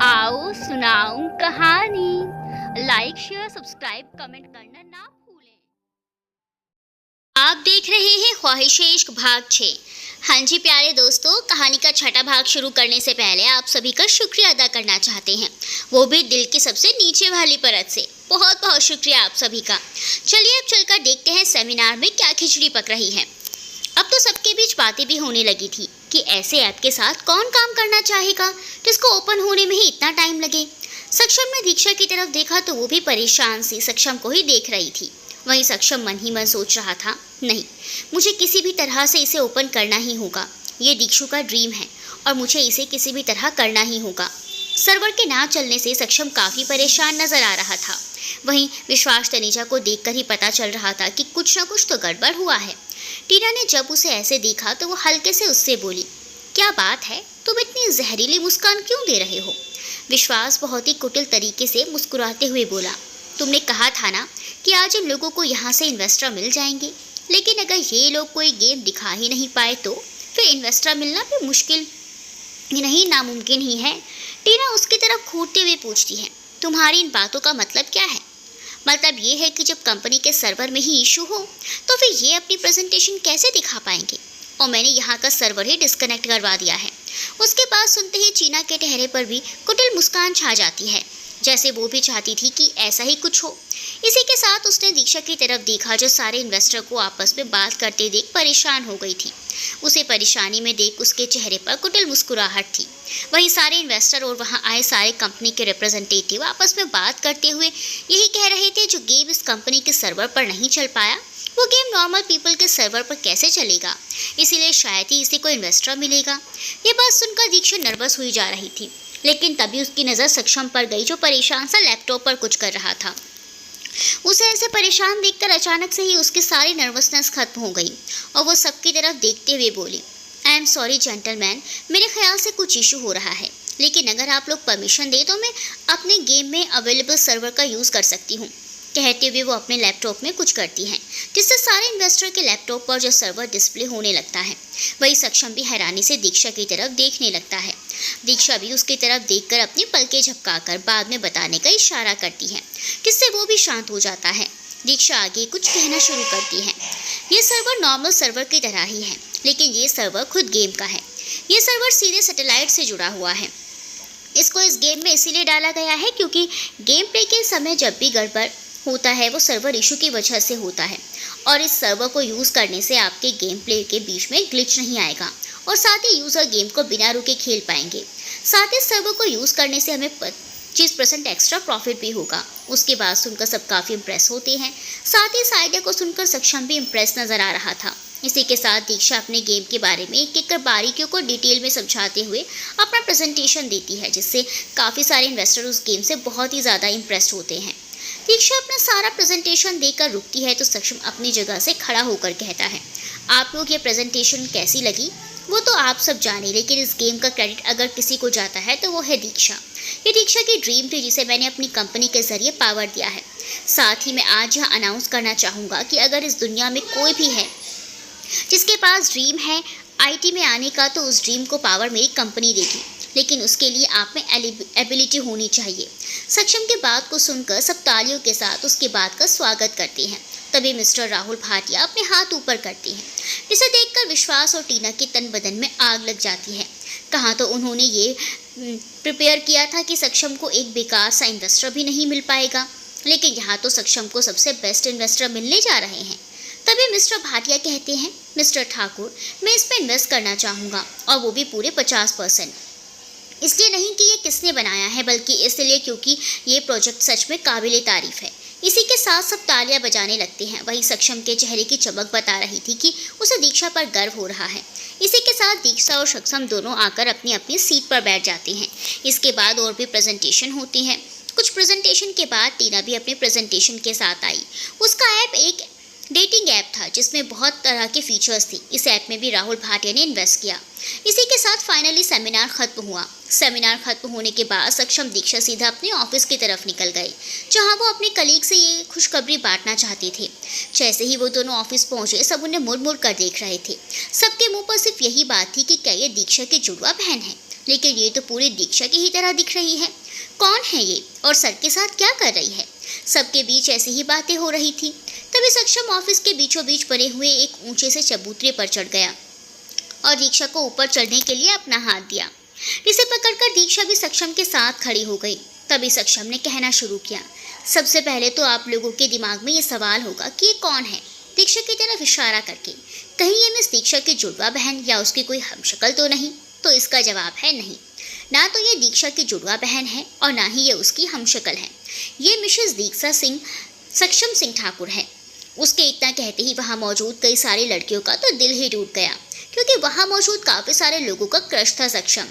आओ सुनाऊं कहानी। लाइक शेयर सब्सक्राइब कमेंट करना ना भूलें। आप देख रहे हैं ख्वाहिशे इश्क भाग 6। हाँ जी प्यारे दोस्तों, कहानी का छठा भाग शुरू करने से पहले आप सभी का शुक्रिया अदा करना चाहते हैं, वो भी दिल की सबसे नीचे वाली परत से। बहुत बहुत शुक्रिया आप सभी का। चलिए अब चलकर देखते हैं सेमिनार में क्या खिचड़ी पक रही है। अब तो सबके बीच बातें भी होने लगी थी कि ऐसे ऐप के साथ कौन काम करना चाहेगा जिसको ओपन होने में ही इतना टाइम लगे। सक्षम ने दीक्षा की तरफ देखा तो वो भी परेशान सी सक्षम को ही देख रही थी। वहीं सक्षम मन ही मन सोच रहा था, नहीं, मुझे किसी भी तरह से इसे ओपन करना ही होगा। ये दीक्षु का ड्रीम है और मुझे इसे किसी भी तरह करना ही होगा। सर्वर के ना चलने से सक्षम काफ़ी परेशान नजर आ रहा था। वहीं विश्वास तनीजा को देखकर ही पता चल रहा था कि कुछ न कुछ तो गड़बड़ हुआ है। टीना ने जब उसे ऐसे देखा तो वो हल्के से उससे बोली, क्या बात है, तुम इतनी जहरीली मुस्कान क्यों दे रहे हो? विश्वास बहुत ही कुटिल तरीके से मुस्कुराते हुए बोला, तुमने कहा था ना कि आज इन लोगों को यहाँ से इन्वेस्टर मिल जाएंगे, लेकिन अगर ये लोग कोई गेम दिखा ही नहीं पाए तो फिर इन्वेस्टर मिलना भी मुश्किल ही नहीं, नामुमकिन ही है। टीना उसकी तरफ घूरते हुए पूछती है, तुम्हारी इन बातों का मतलब क्या है? मतलब ये है कि जब कंपनी के सर्वर में ही इशू हो तो फिर ये अपनी प्रेजेंटेशन कैसे दिखा पाएंगे? और मैंने यहाँ का सर्वर ही डिस्कनेक्ट करवा दिया है। उसके पास सुनते ही चीना के चेहरे पर भी कुटिल मुस्कान छा जाती है, जैसे वो भी चाहती थी कि ऐसा ही कुछ हो। इसी के साथ उसने दीक्षा की तरफ देखा जो सारे इन्वेस्टर को आपस में बात करते देख परेशान हो गई थी। उसे परेशानी में देख उसके चेहरे पर कुटिल मुस्कुराहट थी। वहीं सारे इन्वेस्टर और वहां आए सारे कंपनी के रिप्रेजेंटेटिव आपस में बात करते हुए यही कह रहे थे, जो गेम इस कंपनी के सर्वर पर नहीं चल पाया वो गेम नॉर्मल पीपल के सर्वर पर कैसे चलेगा, इसीलिए शायद ही इसे कोई इन्वेस्टर मिलेगा। ये बात सुनकर दीक्षा नर्वस हुई जा रही थी, लेकिन तभी उसकी नज़र सक्षम पर गई जो परेशान सा लैपटॉप पर कुछ कर रहा था। उसे ऐसे परेशान देखकर अचानक से ही उसकी सारी नर्वसनेस खत्म हो गई और वो सबकी तरफ देखते हुए बोली, आई एम सॉरी जेंटलमैन, मेरे ख्याल से कुछ इशू हो रहा है, लेकिन अगर आप लोग परमिशन दें तो मैं अपने गेम में अवेलेबल सर्वर का यूज़ कर सकती हूँ। कहते हुए वो अपने लैपटॉप में कुछ करती हैं, जिससे सारे इन्वेस्टर के लैपटॉप पर जो सर्वर डिस्प्ले होने लगता है। वही सक्षम भी हैरानी से दीक्षा की तरफ देखने लगता है। दीक्षा भी उसकी तरफ देखकर अपनी पलकें झपकाकर बाद में बताने का इशारा करती है, जिससे वो भी शांत हो जाता है। दीक्षा आगे कुछ कहना शुरू करती है, ये सर्वर नॉर्मल सर्वर की तरह ही है, लेकिन ये सर्वर खुद गेम का है। ये सर्वर सीधे सैटेलाइट से जुड़ा हुआ है। इसको इस गेम में इसीलिए डाला गया है क्योंकि गेम प्ले के समय जब भी गड़बड़ होता है वो सर्वर इशू की वजह से होता है, और इस सर्वर को यूज़ करने से आपके गेम प्ले के बीच में ग्लिच नहीं आएगा और साथ ही यूज़र गेम को बिना रुके खेल पाएंगे। साथ ही सर्वर को यूज़ करने से हमें 25% एक्स्ट्रा प्रॉफिट भी होगा। उसकी बात सुनकर सब काफ़ी इम्प्रेस होते हैं। साथ ही इस आइडिया को सुनकर सक्षम भी इम्प्रेस नज़र आ रहा था। इसी के साथ दीक्षा अपने गेम के बारे में एक एक कर बारीकियों को डिटेल में समझाते हुए अपना प्रेजेंटेशन देती है, जिससे काफ़ी सारे इन्वेस्टर उस गेम से बहुत ही ज़्यादा इम्प्रेस्ड होते हैं। दीक्षा अपना सारा प्रेजेंटेशन देकर रुकती है तो सक्षम अपनी जगह से खड़ा होकर कहता है, आप लोग ये प्रेजेंटेशन कैसी लगी वो तो आप सब जाने, लेकिन इस गेम का क्रेडिट अगर किसी को जाता है तो वो है दीक्षा। ये दीक्षा की ड्रीम थी जिसे मैंने अपनी कंपनी के जरिए पावर दिया है। साथ ही मैं आज यहाँ अनाउंस करना चाहूँगा कि अगर इस दुनिया में कोई भी है जिसके पास ड्रीम है आईटी में आने का, तो उस ड्रीम को पावर मेरी कंपनी देगी, लेकिन उसके लिए आप में एबिलिटी होनी चाहिए। सक्षम की बात को सुनकर सब तालियों के साथ उसकी बात का स्वागत करते हैं। तभी मिस्टर राहुल भाटिया अपने हाथ ऊपर करते हैं, जिसे देखकर विश्वास और टीना के तन बदन में आग लग जाती है। कहाँ तो उन्होंने ये प्रिपेयर किया था कि सक्षम को एक बेकार सा इन्वेस्टर भी नहीं मिल पाएगा, लेकिन यहाँ तो सक्षम को सबसे बेस्ट इन्वेस्टर मिलने जा रहे हैं। तभी मिस्टर भाटिया कहते हैं, मिस्टर ठाकुर, मैं इस पर इन्वेस्ट करना चाहूँगा, और वो भी पूरे 50%। इसलिए नहीं कि ये किसने बनाया है, बल्कि इसलिए क्योंकि ये प्रोजेक्ट सच में काबिले तारीफ है। इसी के साथ सब तालियां बजाने लगते हैं। वहीं सक्षम के चेहरे की चमक बता रही थी कि उसे दीक्षा पर गर्व हो रहा है। इसी के साथ दीक्षा और सक्षम दोनों आकर अपनी अपनी सीट पर बैठ जाते हैं। इसके बाद और भी प्रेजेंटेशन होती हैं। कुछ प्रेजेंटेशन के बाद टीना भी अपने प्रेजेंटेशन के साथ आई। उसका ऐप एक डेटिंग ऐप था जिसमें बहुत तरह के फीचर्स थे। इस ऐप में भी राहुल भाटिया ने इन्वेस्ट किया। इसी के साथ फाइनली सेमिनार खत्म हुआ। सेमिनार खत्म होने के बाद सक्षम दीक्षा सीधा अपने ऑफिस की तरफ निकल गए, जहां वो अपने कलीग से ये खुशखबरी बांटना चाहते थे। जैसे ही वो दोनों ऑफिस पहुंचे सब उन्हें मुड़ मुड़ कर देख रहे थे। सबके मुंह पर सिर्फ यही बात थी कि क्या ये दीक्षा की जुड़वा बहन है। लेकिन ये तो पूरी दीक्षा की ही तरह दिख रही है। कौन है ये और सर के साथ क्या कर रही है? सबके बीच ऐसी ही बातें हो रही थी। तभी सक्षम ऑफिस के बीचों बीच बने हुए एक ऊंचे से चबूतरे पर चढ़ गया और दीक्षा को ऊपर चढ़ने के लिए अपना हाथ दिया। इसे पकड़कर दीक्षा भी सक्षम के साथ खड़ी हो गई। तभी सक्षम ने कहना शुरू किया, सबसे पहले तो आप लोगों के दिमाग में ये सवाल होगा कि ये कौन है? दीक्षा की तरफ इशारा करके, कहीं ये मिस दीक्षा की जुड़वा बहन या उसकी कोई हमशक्ल तो नहीं? तो इसका जवाब है नहीं। ना तो ये दीक्षा की जुड़वा बहन है और ना ही ये उसकी हमशक्ल है। ये मिसेस दीक्षा सिंह सक्षम सिंह ठाकुर है। उसके इतना कहते ही वहाँ मौजूद कई सारी लड़कियों का तो दिल ही टूट गया, क्योंकि वहाँ मौजूद काफ़ी सारे लोगों का क्रश था सक्षम।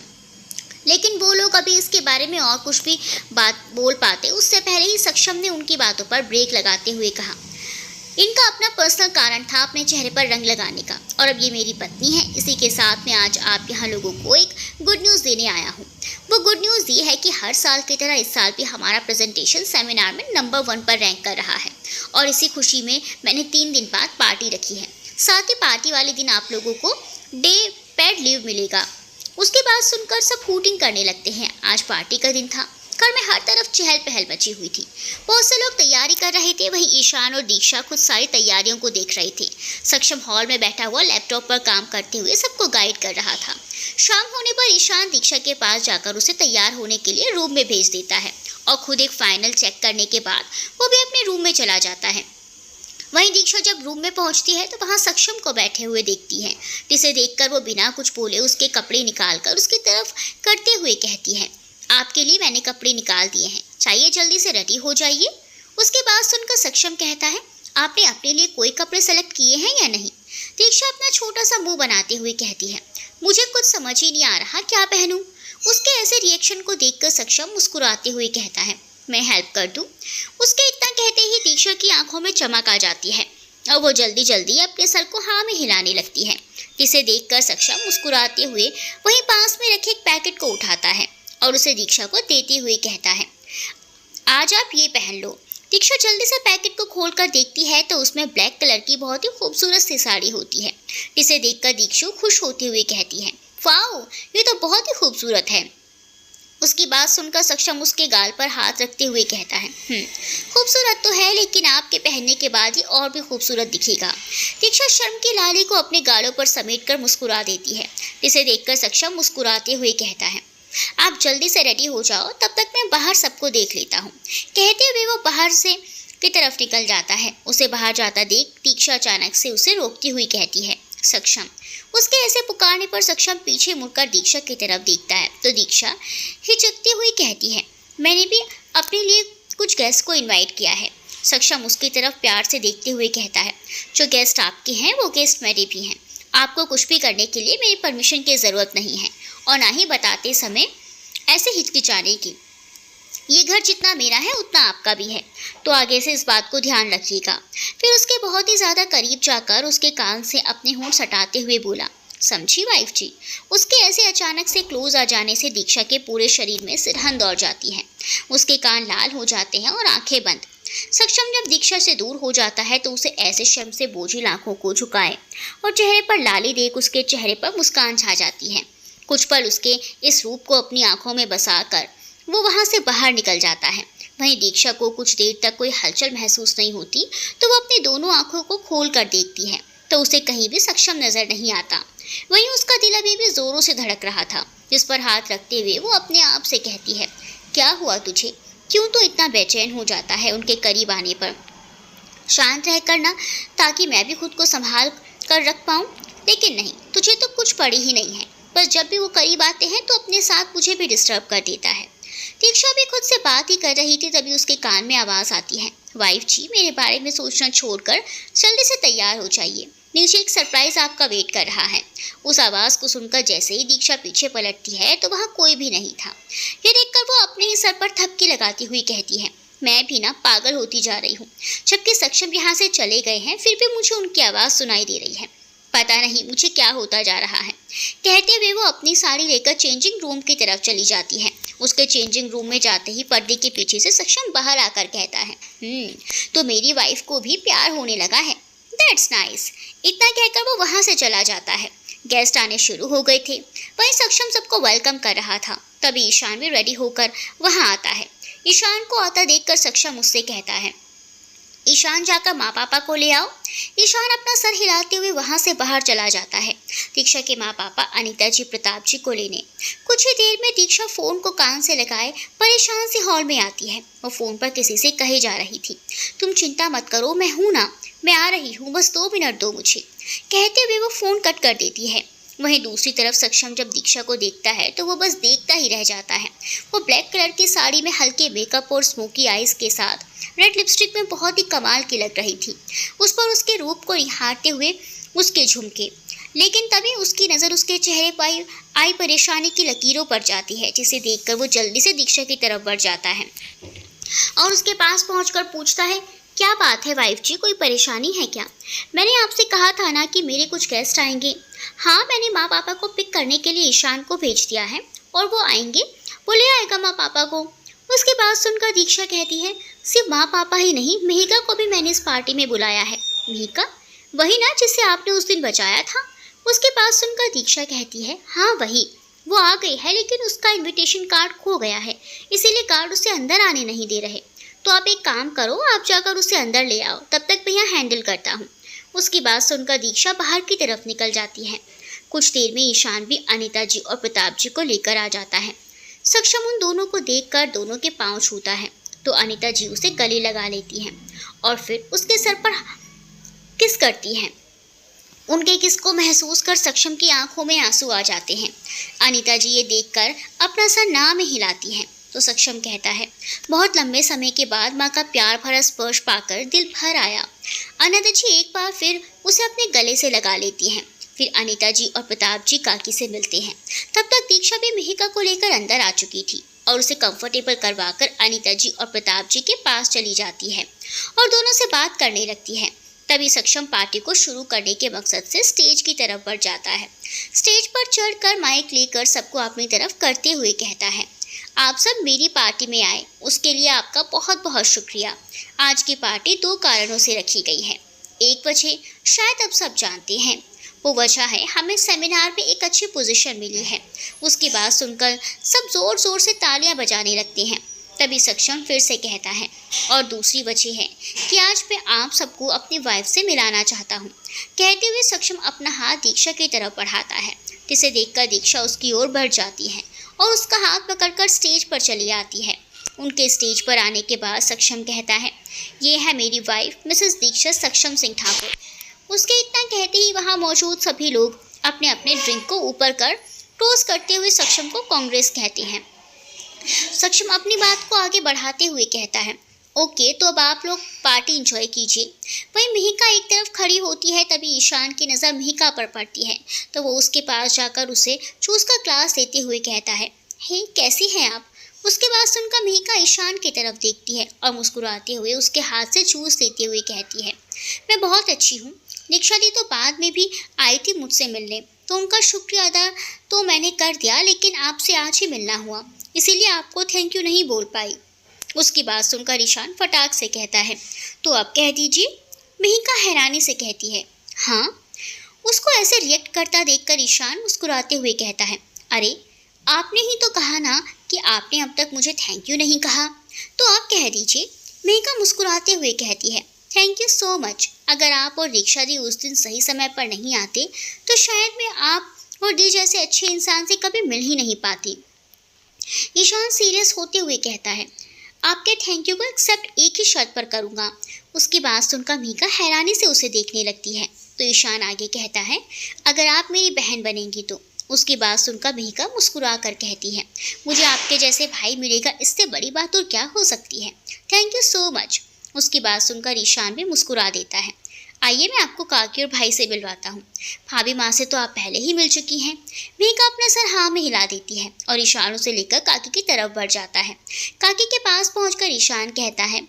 लेकिन वो लोग अभी इसके बारे में और कुछ भी बात बोल पाते उससे पहले ही सक्षम ने उनकी बातों पर ब्रेक लगाते हुए कहा, इनका अपना पर्सनल कारण था अपने चेहरे पर रंग लगाने का, और अब ये मेरी पत्नी है। इसी के साथ में आज आप यहाँ लोगों को एक गुड न्यूज़ देने आया हूँ। वो गुड न्यूज़ ये है कि हर साल की तरह इस साल भी हमारा प्रेजेंटेशन सेमिनार में नंबर 1 पर रैंक कर रहा है, और इसी खुशी में मैंने 3 दिन बाद पार्टी रखी है। साथ ही पार्टी वाले दिन आप लोगों को डे पेड लीव मिलेगा। उसकी बात सुनकर सब हूटिंग करने लगते हैं। आज पार्टी का दिन था। घर में हर तरफ चहल पहल मची हुई थी। बहुत से लोग तैयारी कर रहे थे। वहीं ईशान और दीक्षा खुद सारी तैयारियों को देख रहे थे। सक्षम हॉल में बैठा हुआ लैपटॉप पर काम करते हुए सबको गाइड कर रहा था। शाम होने पर ईशान दीक्षा के पास जाकर उसे तैयार होने के लिए रूम में भेज देता है और खुद एक फाइनल चेक करने के बाद वो भी अपने रूम में चला जाता है। वहीं दीक्षा जब रूम में पहुंचती है तो वहां सक्षम को बैठे हुए देखती है, जिसे देखकर वो बिना कुछ बोले उसके कपड़े निकालकर उसकी तरफ करते हुए कहती है, आपके लिए मैंने कपड़े निकाल दिए हैं, चाहिए जल्दी से रेडी हो जाइए। उसके बाद सुनकर सक्षम कहता है, आपने अपने लिए कोई कपड़े सेलेक्ट किए हैं या नहीं? दीक्षा अपना छोटा सा मुंह बनाते हुए कहती है, मुझे कुछ समझ ही नहीं आ रहा क्या पहनूं। उसके ऐसे रिएक्शन को देखकर सक्षम मुस्कुराते हुए कहता है, मैं हेल्प कर दूं। उसके इतना कहते ही दीक्षा की आंखों में चमक आ जाती है और वो जल्दी जल्दी अपने सर को हाँ में हिलाने लगती है, जिसे देखकर सक्षम मुस्कुराते हुए वहीं पास में रखे एक पैकेट को उठाता है और उसे दीक्षा को देते हुए कहता है, आज आप ये पहन लो। दीक्षा जल्दी से पैकेट को खोलकर देखती है तो उसमें ब्लैक कलर की बहुत ही खूबसूरत सी साड़ी होती है, जिसे देखकर दीक्षु खुश होते हुए कहती है, वाओ, ये तो बहुत ही खूबसूरत है। उसकी बात सुनकर सक्षम उसके गाल पर हाथ रखते हुए कहता है, खूबसूरत तो है, लेकिन आपके पहनने के बाद ये और भी खूबसूरत दिखेगा। दीक्षा शर्म की लाली को अपने गालों पर समेटकर मुस्कुरा देती है, जिसे देखकर सक्षम मुस्कुराते हुए कहता है, आप जल्दी से रेडी हो जाओ, तब तक मैं बाहर सबको देख लेता हूँ। कहते हुए वो बाहर से की तरफ निकल जाता है। उसे बाहर जाता देख दीक्षा अचानक से उसे रोकती हुई कहती है, सक्षम। उसके ऐसे पुकारने पर सक्षम पीछे मुड़कर दीक्षा की तरफ देखता है तो दीक्षा हिचकती हुई कहती है, मैंने भी अपने लिए कुछ गेस्ट को इनवाइट किया है। सक्षम उसकी तरफ प्यार से देखते हुए कहता है, जो गेस्ट आपके हैं वो गेस्ट मेरे भी हैं। आपको कुछ भी करने के लिए मेरी परमिशन की ज़रूरत नहीं है और ना ही बताते समय ऐसे हिचकिचाने की। ये घर जितना मेरा है उतना आपका भी है, तो आगे से इस बात को ध्यान रखिएगा। फिर उसके बहुत ही ज़्यादा करीब जाकर उसके कान से अपने होंठ सटाते हुए बोला, समझी वाइफ जी। उसके ऐसे अचानक से क्लोज आ जाने से दीक्षा के पूरे शरीर में सिरहन दौड़ जाती है। उसके कान लाल हो जाते हैं और आंखें बंद। सक्षम जब दीक्षा से दूर हो जाता है तो उसे ऐसे शर्म से बोझिल आंखों को झुकाए और चेहरे पर लाली देख उसके चेहरे पर मुस्कान छा जाती है। कुछ पल उसके इस रूप को अपनी आंखों में बसाकर वो वहाँ से बाहर निकल जाता है। वहीं दीक्षा को कुछ देर तक कोई हलचल महसूस नहीं होती तो वो अपनी दोनों आंखों को खोल कर देखती है तो उसे कहीं भी सक्षम नजर नहीं आता। वहीं उसका दिल अभी भी जोरों से धड़क रहा था, जिस पर हाथ रखते हुए वो अपने आप से कहती है, क्या हुआ तुझे, क्यों तो इतना बेचैन हो जाता है उनके करीब आने पर? शांत रह कर ना, ताकि मैं भी खुद को संभाल कर रख पाऊँ। लेकिन नहीं, तुझे तो कुछ पड़ी ही नहीं है, बस जब भी वो करीब आते हैं तो अपने साथ मुझे भी डिस्टर्ब कर देता है। दीक्षा भी खुद से बात ही कर रही थी तभी उसके कान में आवाज़ आती है, वाइफ जी मेरे बारे में सोचना छोड़कर जल्दी से तैयार हो जाइए, नीचे एक सरप्राइज आपका वेट कर रहा है। उस आवाज़ को सुनकर जैसे ही दीक्षा पीछे पलटती है तो वहाँ कोई भी नहीं था। ये देखकर वो अपने ही सर पर थपकी लगाती हुई कहती है, मैं भी ना पागल होती जा रही हूँ, जबकि सक्षम यहाँ से चले गए हैं फिर भी मुझे उनकी आवाज़ सुनाई दे रही है। पता नहीं मुझे क्या होता जा रहा है। कहते हुए वो अपनी साड़ी लेकर चेंजिंग रूम की तरफ चली जाती है। उसके चेंजिंग रूम में जाते ही पर्दे के पीछे से सक्षम बाहर आकर कहता है, तो मेरी वाइफ को भी प्यार होने लगा है, दैट्स नाइस। इतना कहकर वो वहाँ से चला जाता है। गेस्ट आने शुरू हो गए थे। वहीं सक्षम सबको वेलकम कर रहा था। तभी ईशान भी रेडी होकर वहां आता है। ईशान को आता देखकर सक्षम उससे कहता है, ईशान जाकर माँ पापा को ले आओ। ईशान अपना सर हिलाते हुए वहां से बाहर चला जाता है दीक्षा के माँ पापा अनीता जी प्रताप जी को लेने। कुछ ही देर में दीक्षा फोन को कान से लगाए परेशान सी हॉल में आती है। वो फोन पर किसी से कहे जा रही थी, तुम चिंता मत करो, मैं हूं ना, मैं आ रही हूँ, बस 2 मिनट दो मुझे। कहते हुए वो फोन कट कर देती है। वहीं दूसरी तरफ सक्षम जब दीक्षा को देखता है तो वो बस देखता ही रह जाता है। वो ब्लैक कलर की साड़ी में हल्के मेकअप और स्मोकी आईज के साथ रेड लिपस्टिक में बहुत ही कमाल की लग रही थी। उस पर उसके रूप को निहारते हुए उसके झुमके, लेकिन तभी उसकी नज़र उसके चेहरे पर आई परेशानी की लकीरों पर जाती है, जिसे देखकर वो जल्दी से दीक्षा की तरफ बढ़ जाता है और उसके पास पहुंचकर पूछता है, क्या बात है वाइफ जी, कोई परेशानी है क्या? मैंने आपसे कहा था ना कि मेरे कुछ गेस्ट आएंगे। हाँ, मैंने माँ पापा को पिक करने के लिए ईशान को भेज दिया है और वो आएंगे, वो ले आएगा माँ पापा को। उसकी बात सुनकर दीक्षा कहती है, सिर्फ माँ पापा ही नहीं, मिहिका को भी मैंने इस पार्टी में बुलाया है। मिहिका? वही ना जिसे आपने उस दिन बचाया था? उसकी बात सुनकर दीक्षा कहती है, हाँ वही, वो आ गई है लेकिन उसका इन्विटेशन कार्ड खो गया है, इसीलिए गार्ड उसे अंदर आने नहीं दे रहे। तो आप एक काम करो, आप जाकर उसे अंदर ले आओ, तब तक मैं यहाँ हैंडल करता हूँ। उसकी बात सुनकर दीक्षा बाहर की तरफ निकल जाती है। कुछ देर में ईशान भी अनीता जी और प्रताप जी को लेकर आ जाता है। सक्षम उन दोनों को देखकर दोनों के पांव छूता है तो अनीता जी उसे गले लगा लेती हैं और फिर उसके सर पर किस करती हैं। उनके किस को महसूस कर सक्षम की आंखों में आंसू आ जाते हैं। अनीता जी ये देखकर अपना सर ना में हिलाती हैं तो सक्षम कहता है, बहुत लंबे समय के बाद माँ का प्यार भरा स्पर्श पाकर दिल भर आया। अनीता जी एक बार फिर उसे अपने गले से लगा लेती हैं। फिर अनीता जी और प्रताप जी काकी से मिलते हैं। तब तक दीक्षा भी मिहिका को लेकर अंदर आ चुकी थी और उसे कंफर्टेबल करवाकर अनीता जी और प्रताप जी के पास चली जाती है और दोनों से बात करने लगती है। तभी सक्षम पार्टी को शुरू करने के मकसद से स्टेज की तरफ बढ़ जाता है। स्टेज पर चढ़कर माइक लेकर सबको अपनी तरफ करते हुए कहता है, आप सब मेरी पार्टी में आए, उसके लिए आपका बहुत बहुत शुक्रिया। आज की पार्टी 2 कारणों से रखी गई है। एक वजह शायद अब सब जानते हैं, वो वजह है हमें सेमिनार में एक अच्छी पोजीशन मिली है। उसकी बात सुनकर सब जोर जोर से तालियां बजाने लगते हैं। तभी सक्षम फिर से कहता है, और दूसरी वजह है कि आज मैं आप सबको अपनी वाइफ से मिलाना चाहता हूँ। कहते हुए सक्षम अपना हाथ दीक्षा की तरफ बढ़ाता है, जिसे देखकर दीक्षा उसकी ओर बढ़ जाती है और उसका हाथ पकड़कर स्टेज पर चली आती है। उनके स्टेज पर आने के बाद सक्षम कहता है, ये है मेरी वाइफ मिसेस दीक्षा सक्षम सिंह ठाकुर। उसके इतना कहते ही वहाँ मौजूद सभी लोग अपने अपने ड्रिंक को ऊपर कर टोस्ट करते हुए सक्षम को कांग्रेस कहते हैं। सक्षम अपनी बात को आगे बढ़ाते हुए कहता है, ओके, तो अब आप लोग पार्टी एंजॉय कीजिए। वहीं मिहिका एक तरफ खड़ी होती है। तभी ईशान की नज़र मिहिका पर पड़ती है तो वो उसके पास जाकर उसे जूस का ग्लास देते हुए कहता है, हे कैसी हैं आप? उसके बाद सुनकर मिहिका ईशान की तरफ देखती है और मुस्कुराते हुए उसके हाथ से जूस लेते हुए कहती है, मैं बहुत अच्छी हूँ। दीक्षा दी तो बाद में भी आई थी मुझसे मिलने, तो उनका शुक्रिया अदा तो मैंने कर दिया, लेकिन आपसे आज ही मिलना हुआ, इसीलिए आपको थैंक यू नहीं बोल पाई। उसकी बात सुनकर ईशान फटाक से कहता है, तो अब कह दीजिए। मिहिका हैरानी से कहती है, हाँ। उसको ऐसे रिएक्ट करता देखकर ईशान मुस्कुराते हुए कहता है, अरे आपने ही तो कहा ना कि आपने अब तक मुझे थैंक यू नहीं कहा, तो आप कह दीजिए। मिहिका मुस्कुराते हुए कहती है, थैंक यू सो मच। अगर आप और दीक्षा दी उस दिन सही समय पर नहीं आते तो शायद मैं आप और दी जैसे अच्छे इंसान से कभी मिल ही नहीं पाती। ईशान सीरियस होते हुए कहता है, आपके थैंक यू को एक्सेप्ट एक ही शर्त पर करूँगा। उसकी बात सुनकर मिहिका हैरानी से उसे देखने लगती है तो ईशान आगे कहता है, अगर आप मेरी बहन बनेंगी तो। उसकी बात सुनकर मिहिका मुस्कुरा कर कहती है, मुझे आपके जैसे भाई मिलेगा, इससे बड़ी बात और क्या हो सकती है। Thank you so much. उसकी बात सुनकर ईशान भी मुस्कुरा देता है। आइए मैं आपको काकी और भाई से मिलवाता हूँ। भाभी माँ से तो आप पहले ही मिल चुकी हैं। मिहिका अपना सर हाँ में हिला देती है और ईशान उसे लेकर काकी की तरफ बढ़ जाता है। काकी के पास पहुंचकर ईशान कहता है,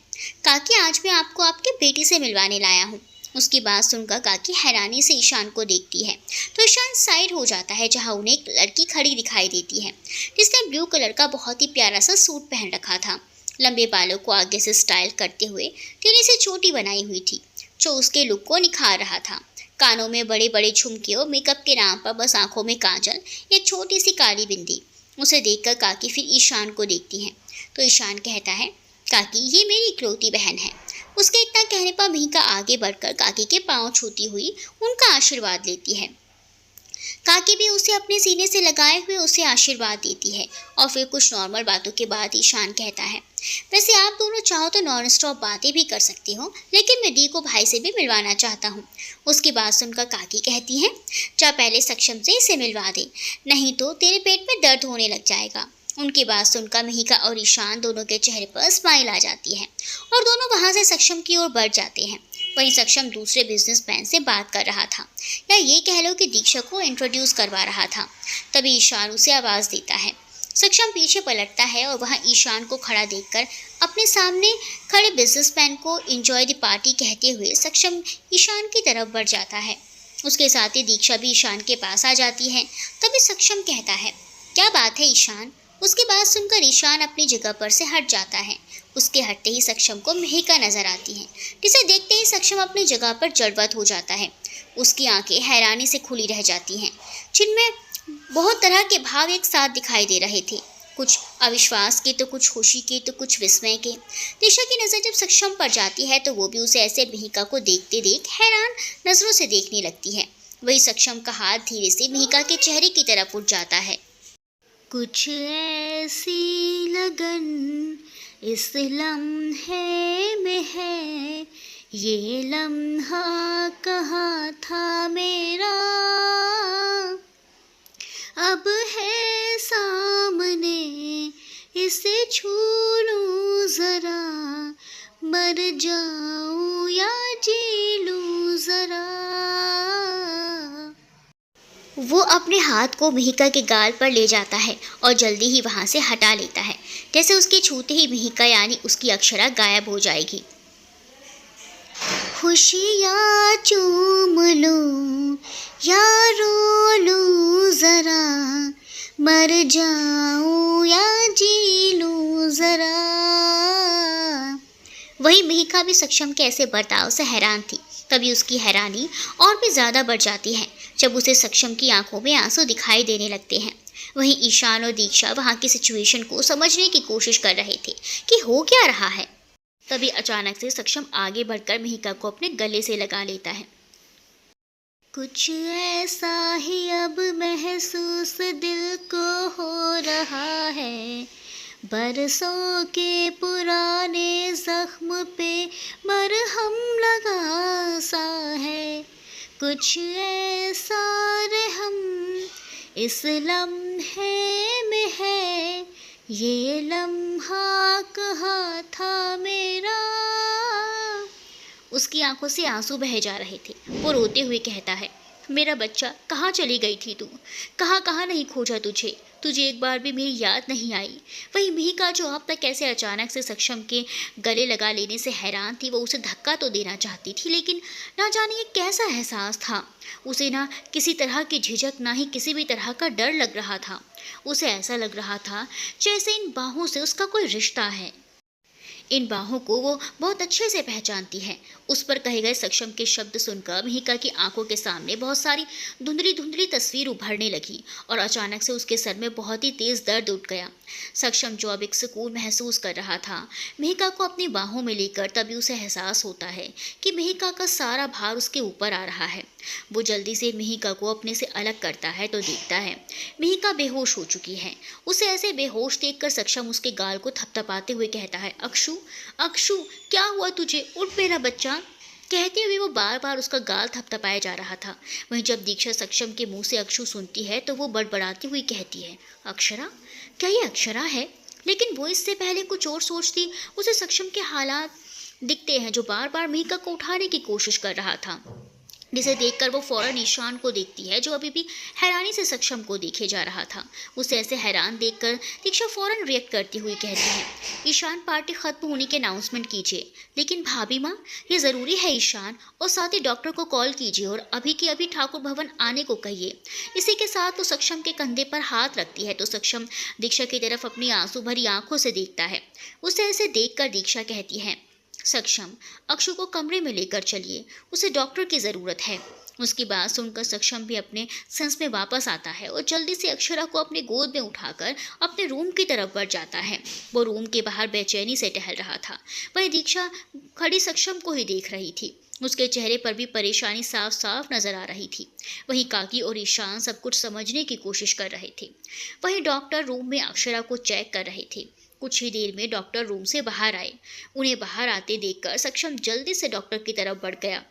काकी आज मैं आपको आपके बेटी से मिलवाने लाया हूँ। उसकी बात सुनकर काकी हैरानी से ईशान को देखती है तो ईशान साइड हो जाता है, जहाँ उन्हें एक लड़की खड़ी दिखाई देती है जिसने ब्लू कलर का बहुत ही प्यारा सा सूट पहन रखा था। लंबे बालों को आगे से स्टाइल करते हुए टेढ़ी सी चोटी बनाई हुई थी जो उसके लुक को निखार रहा था। कानों में बड़े बड़े झुमके और मेकअप के नाम पर बस आंखों में काजल, एक छोटी सी काली बिंदी। उसे देखकर काकी फिर ईशान को देखती है तो ईशान कहता है, काकी ये मेरी इकलौती बहन है। उसके इतना कहने पर मिहिका आगे बढ़कर काकी के पांव छूती हुई उनका आशीर्वाद लेती है। काकी भी उसे अपने सीने से लगाए हुए उसे आशीर्वाद देती है और फिर कुछ नॉर्मल बातों के बाद ईशान कहता है, वैसे आप दोनों चाहो तो नॉन स्टॉप बातें भी कर सकती हो, लेकिन मैं डी को भाई से भी मिलवाना चाहता हूँ। उसकी बात सुनकर काकी कहती है, जा पहले सक्षम से इसे मिलवा दे, नहीं तो तेरे पेट में दर्द होने लग जाएगा। उनकी बात सुनकर मिहिका और ईशान दोनों के चेहरे पर स्माइल आ जाती है और दोनों वहाँ से सक्षम की ओर बढ़ जाते हैं। वहीं सक्षम दूसरे बिजनेसमैन से बात कर रहा था, या ये कह लो कि दीक्षा को इंट्रोड्यूस करवा रहा था। तभी ईशान उसे आवाज़ देता है। सक्षम पीछे पलटता है और वहाँ ईशान को खड़ा देखकर अपने सामने खड़े बिजनेसमैन को एंजॉय द पार्टी कहते हुए सक्षम ईशान की तरफ बढ़ जाता है। उसके साथ ही दीक्षा भी ईशान के पास आ जाती है। तभी सक्षम कहता है, क्या बात है ईशान। उसकी बात सुनकर ईशान अपनी जगह पर से हट जाता है। उसके हटते ही सक्षम को मिहिका नजर आती है, जिसे देखते ही सक्षम अपनी जगह पर जड़बत हो जाता है। उसकी आंखें हैरानी से खुली रह जाती हैं, जिनमें बहुत तरह के भाव एक साथ दिखाई दे रहे थे, कुछ अविश्वास के तो कुछ खुशी के तो कुछ विस्मय के। दिशा की नज़र जब सक्षम पर जाती है तो वो भी उसे ऐसे मिहिका को देखते देख हैरान नज़रों से देखने लगती है। वही सक्षम का हाथ धीरे से मिहिका के चेहरे की तरफ उठ जाता है। कुछ ऐसी लगन इस लम्हे में है, ये लम्हा कहाँ था मेरा, अब है सामने इसे छू लूं ज़रा, मर जाऊं या जी लूं ज़रा। वो अपने हाथ को मिहिका के गाल पर ले जाता है और जल्दी ही वहाँ से हटा लेता है, जैसे उसके छूते ही मिहिका यानी उसकी अक्षरा गायब हो जाएगी। खुशियाँ चूम लूं या रो लूं ज़रा, मर जाऊं या जी लूं ज़रा। वही मिहिका भी सक्षम के ऐसे बर्ताव से हैरान थी। तभी उसकी हैरानी और भी ज़्यादा बढ़ जाती है जब उसे सक्षम की आंखों में आंसू दिखाई देने लगते हैं। वहीं ईशान और दीक्षा वहाँ की सिचुएशन को समझने की कोशिश कर रहे थे कि हो क्या रहा है। तभी अचानक से सक्षम आगे बढ़कर मिहिका को अपने गले से लगा लेता है। कुछ ऐसा ही अब महसूस दिल को हो रहा है, बरसों के पुराने जख्म पे मरहम लगा सा है। कुछ ऐसा रहम इस लम्हे में है, ये लम्हा कहाँ था मेरा। उसकी आंखों से आंसू बह जा रहे थे। वो रोते हुए कहता है, मेरा बच्चा कहाँ चली गई थी तू, कहाँ कहाँ नहीं खोजा तुझे, तुझे एक बार भी मेरी याद नहीं आई। वही मिहिका जो अब तक कैसे अचानक से सक्षम के गले लगा लेने से हैरान थी, वो उसे धक्का तो देना चाहती थी, लेकिन ना जाने ये कैसा एहसास था। उसे ना किसी तरह की झिझक ना ही किसी भी तरह का डर लग रहा था। उसे ऐसा लग रहा था जैसे इन बाहों से उसका कोई रिश्ता है। इन बाहों को वो बहुत अच्छे से पहचानती है। उस पर कहे गए सक्षम के शब्द सुनकर मिहिका की आंखों के सामने बहुत सारी धुंधली धुंधली तस्वीर उभरने लगी और अचानक से उसके सर में बहुत ही तेज दर्द उठ गया। सक्षम जो अब एक सुकून महसूस कर रहा था मिहिका को अपनी बाहों में लेकर, तभी उसे एहसास होता है कि मिहिका का सारा भार उसके ऊपर आ रहा है। वो जल्दी से मिहिका को अपने से अलग करता है तो देखता है मिहिका बेहोश हो चुकी है। उसे ऐसे बेहोश देखकर सक्षम उसके गाल को थपथपाते हुए कहता है, अक्षु अक्षु क्या हुआ तुझे, उठ मेरा बच्चा। कहते हुए वो बार बार उसका गाल थपथपाया जा रहा था। वहीं जब दीक्षा सक्षम के मुंह से अक्षु सुनती है तो वो बड़बड़ाती हुई कहती है, अक्षरा, क्या ये अक्षरा है? लेकिन वो इससे पहले कुछ और सोचती। उसे सक्षम के हालात दिखते हैं जो बार बार मिहिका को उठाने की कोशिश कर रहा था, जिसे देखकर वो फौरन ईशान को देखती है जो अभी भी हैरानी से सक्षम को देखे जा रहा था। उसे ऐसे हैरान देखकर दीक्षा फौरन रिएक्ट करती हुई कहती है, ईशान पार्टी खत्म होने के अनाउंसमेंट कीजिए। लेकिन भाभी माँ, ये ज़रूरी है ईशान, और साथ ही डॉक्टर को कॉल कीजिए और अभी के अभी ठाकुर भवन आने को कहिए। इसी के साथ वो सक्षम के कंधे पर हाथ रखती है तो सक्षम दीक्षा की तरफ अपनी आंसू भरी आंखों से देखता है। उसे ऐसे देखकर दीक्षा कहती है, सक्षम, अक्षु को कमरे में लेकर चलिए, उसे डॉक्टर की ज़रूरत है। उसकी बात सुनकर सक्षम भी अपने सेंस में वापस आता है और जल्दी से अक्षरा को अपनी गोद में उठाकर अपने रूम की तरफ बढ़ जाता है। वो रूम के बाहर बेचैनी से टहल रहा था। वही दीक्षा खड़ी सक्षम को ही देख रही थी। उसके चेहरे पर भी परेशानी साफ साफ नजर आ रही थी। वहीं काकी और ईशान सब कुछ समझने की कोशिश कर रहे थे। वहीं डॉक्टर रूम में अक्षरा को चेक कर रहे थे। कुछ ही देर में डॉक्टर रूम से बाहर आए। उन्हें बाहर आते देखकर सक्षम जल्दी से डॉक्टर की तरफ बढ़ गया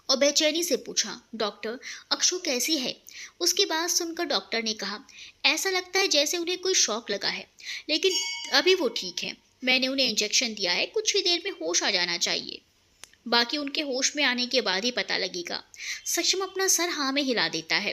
और बेचैनी से पूछा, डॉक्टर, अक्षु कैसी है? उसकी बात सुनकर डॉक्टर ने कहा, ऐसा लगता है जैसे उन्हें कोई शॉक लगा है, लेकिन अभी वो ठीक है। मैंने उन्हें इंजेक्शन दिया है, कुछ ही देर में होश आ जाना चाहिए। बाकी उनके होश में आने के बाद ही पता लगेगा। सक्षम अपना सर हाँ में हिला देता है।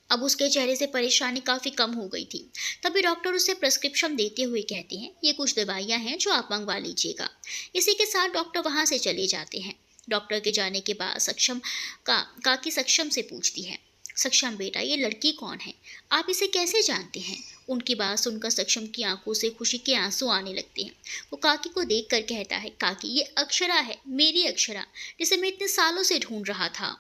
अब उसके चेहरे से परेशानी काफ़ी कम हो गई थी। तभी डॉक्टर उसे प्रिस्क्रिप्शन देते हुए कहते हैं, ये कुछ दवाइयाँ हैं जो आप मंगवा लीजिएगा। इसी के साथ डॉक्टर वहाँ से चले जाते हैं। डॉक्टर के जाने के बाद सक्षम काकी सक्षम से पूछती है, सक्षम बेटा, ये लड़की कौन है? आप इसे कैसे जानते हैं? उनकी बात सुनकर सक्षम की आंखों से खुशी के आंसू आने लगते हैं। वो काकी को देख कर कहता है, काकी, ये अक्षरा है, मेरी अक्षरा, जिसे मैं इतने सालों से ढूंढ रहा था।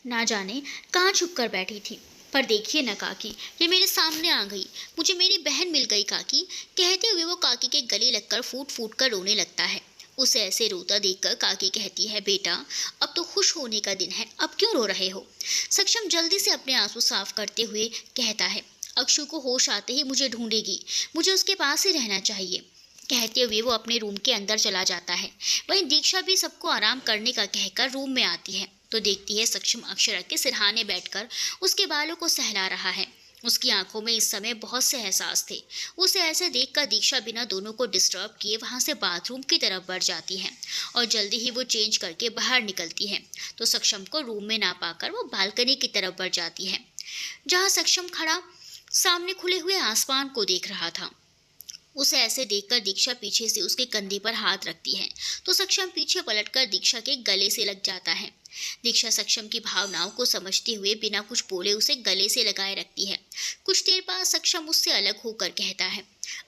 ना जाने कहाँ छुप कर बैठी थी, पर देखिए ना काकी, ये मेरे सामने आ गई। मुझे मेरी बहन मिल गई काकी। कहते हुए वो काकी के गले लगकर फूट फूट कर रोने लगता है। उसे ऐसे रोता देखकर काकी कहती है, बेटा, अब तो खुश होने का दिन है, अब क्यों रो रहे हो? सक्षम जल्दी से अपने आंसू साफ करते हुए कहता है, अक्षु को होश आते ही मुझे ढूंढेगी, मुझे उसके पास ही रहना चाहिए। कहते हुए वो अपने रूम के अंदर चला जाता है। वहीं दीक्षा भी सबको आराम करने का कहकर रूम में आती है तो देखती है सक्षम अक्षरा के सिरहाने बैठकर उसके बालों को सहला रहा है। उसकी आंखों में इस समय बहुत से एहसास थे। उसे ऐसे देखकर दीक्षा बिना दोनों को डिस्टर्ब किए वहां से बाथरूम की तरफ बढ़ जाती है और जल्दी ही वो चेंज करके बाहर निकलती है तो सक्षम को रूम में ना पाकर वो बालकनी की तरफ बढ़ जाती है, जहाँ सक्षम खड़ा सामने खुले हुए आसमान को देख रहा था। उसे ऐसे देखकर दीक्षा पीछे से उसके कंधे पर हाथ रखती है तो सक्षम पीछे पलटकर दीक्षा के गले से लग जाता है। दीक्षा सक्षम की भावनाओं को समझते हुए बिना कुछ बोले उसे गले से लगाए रखती है। कुछ देर बाद सक्षम उससे अलग होकर कहता है,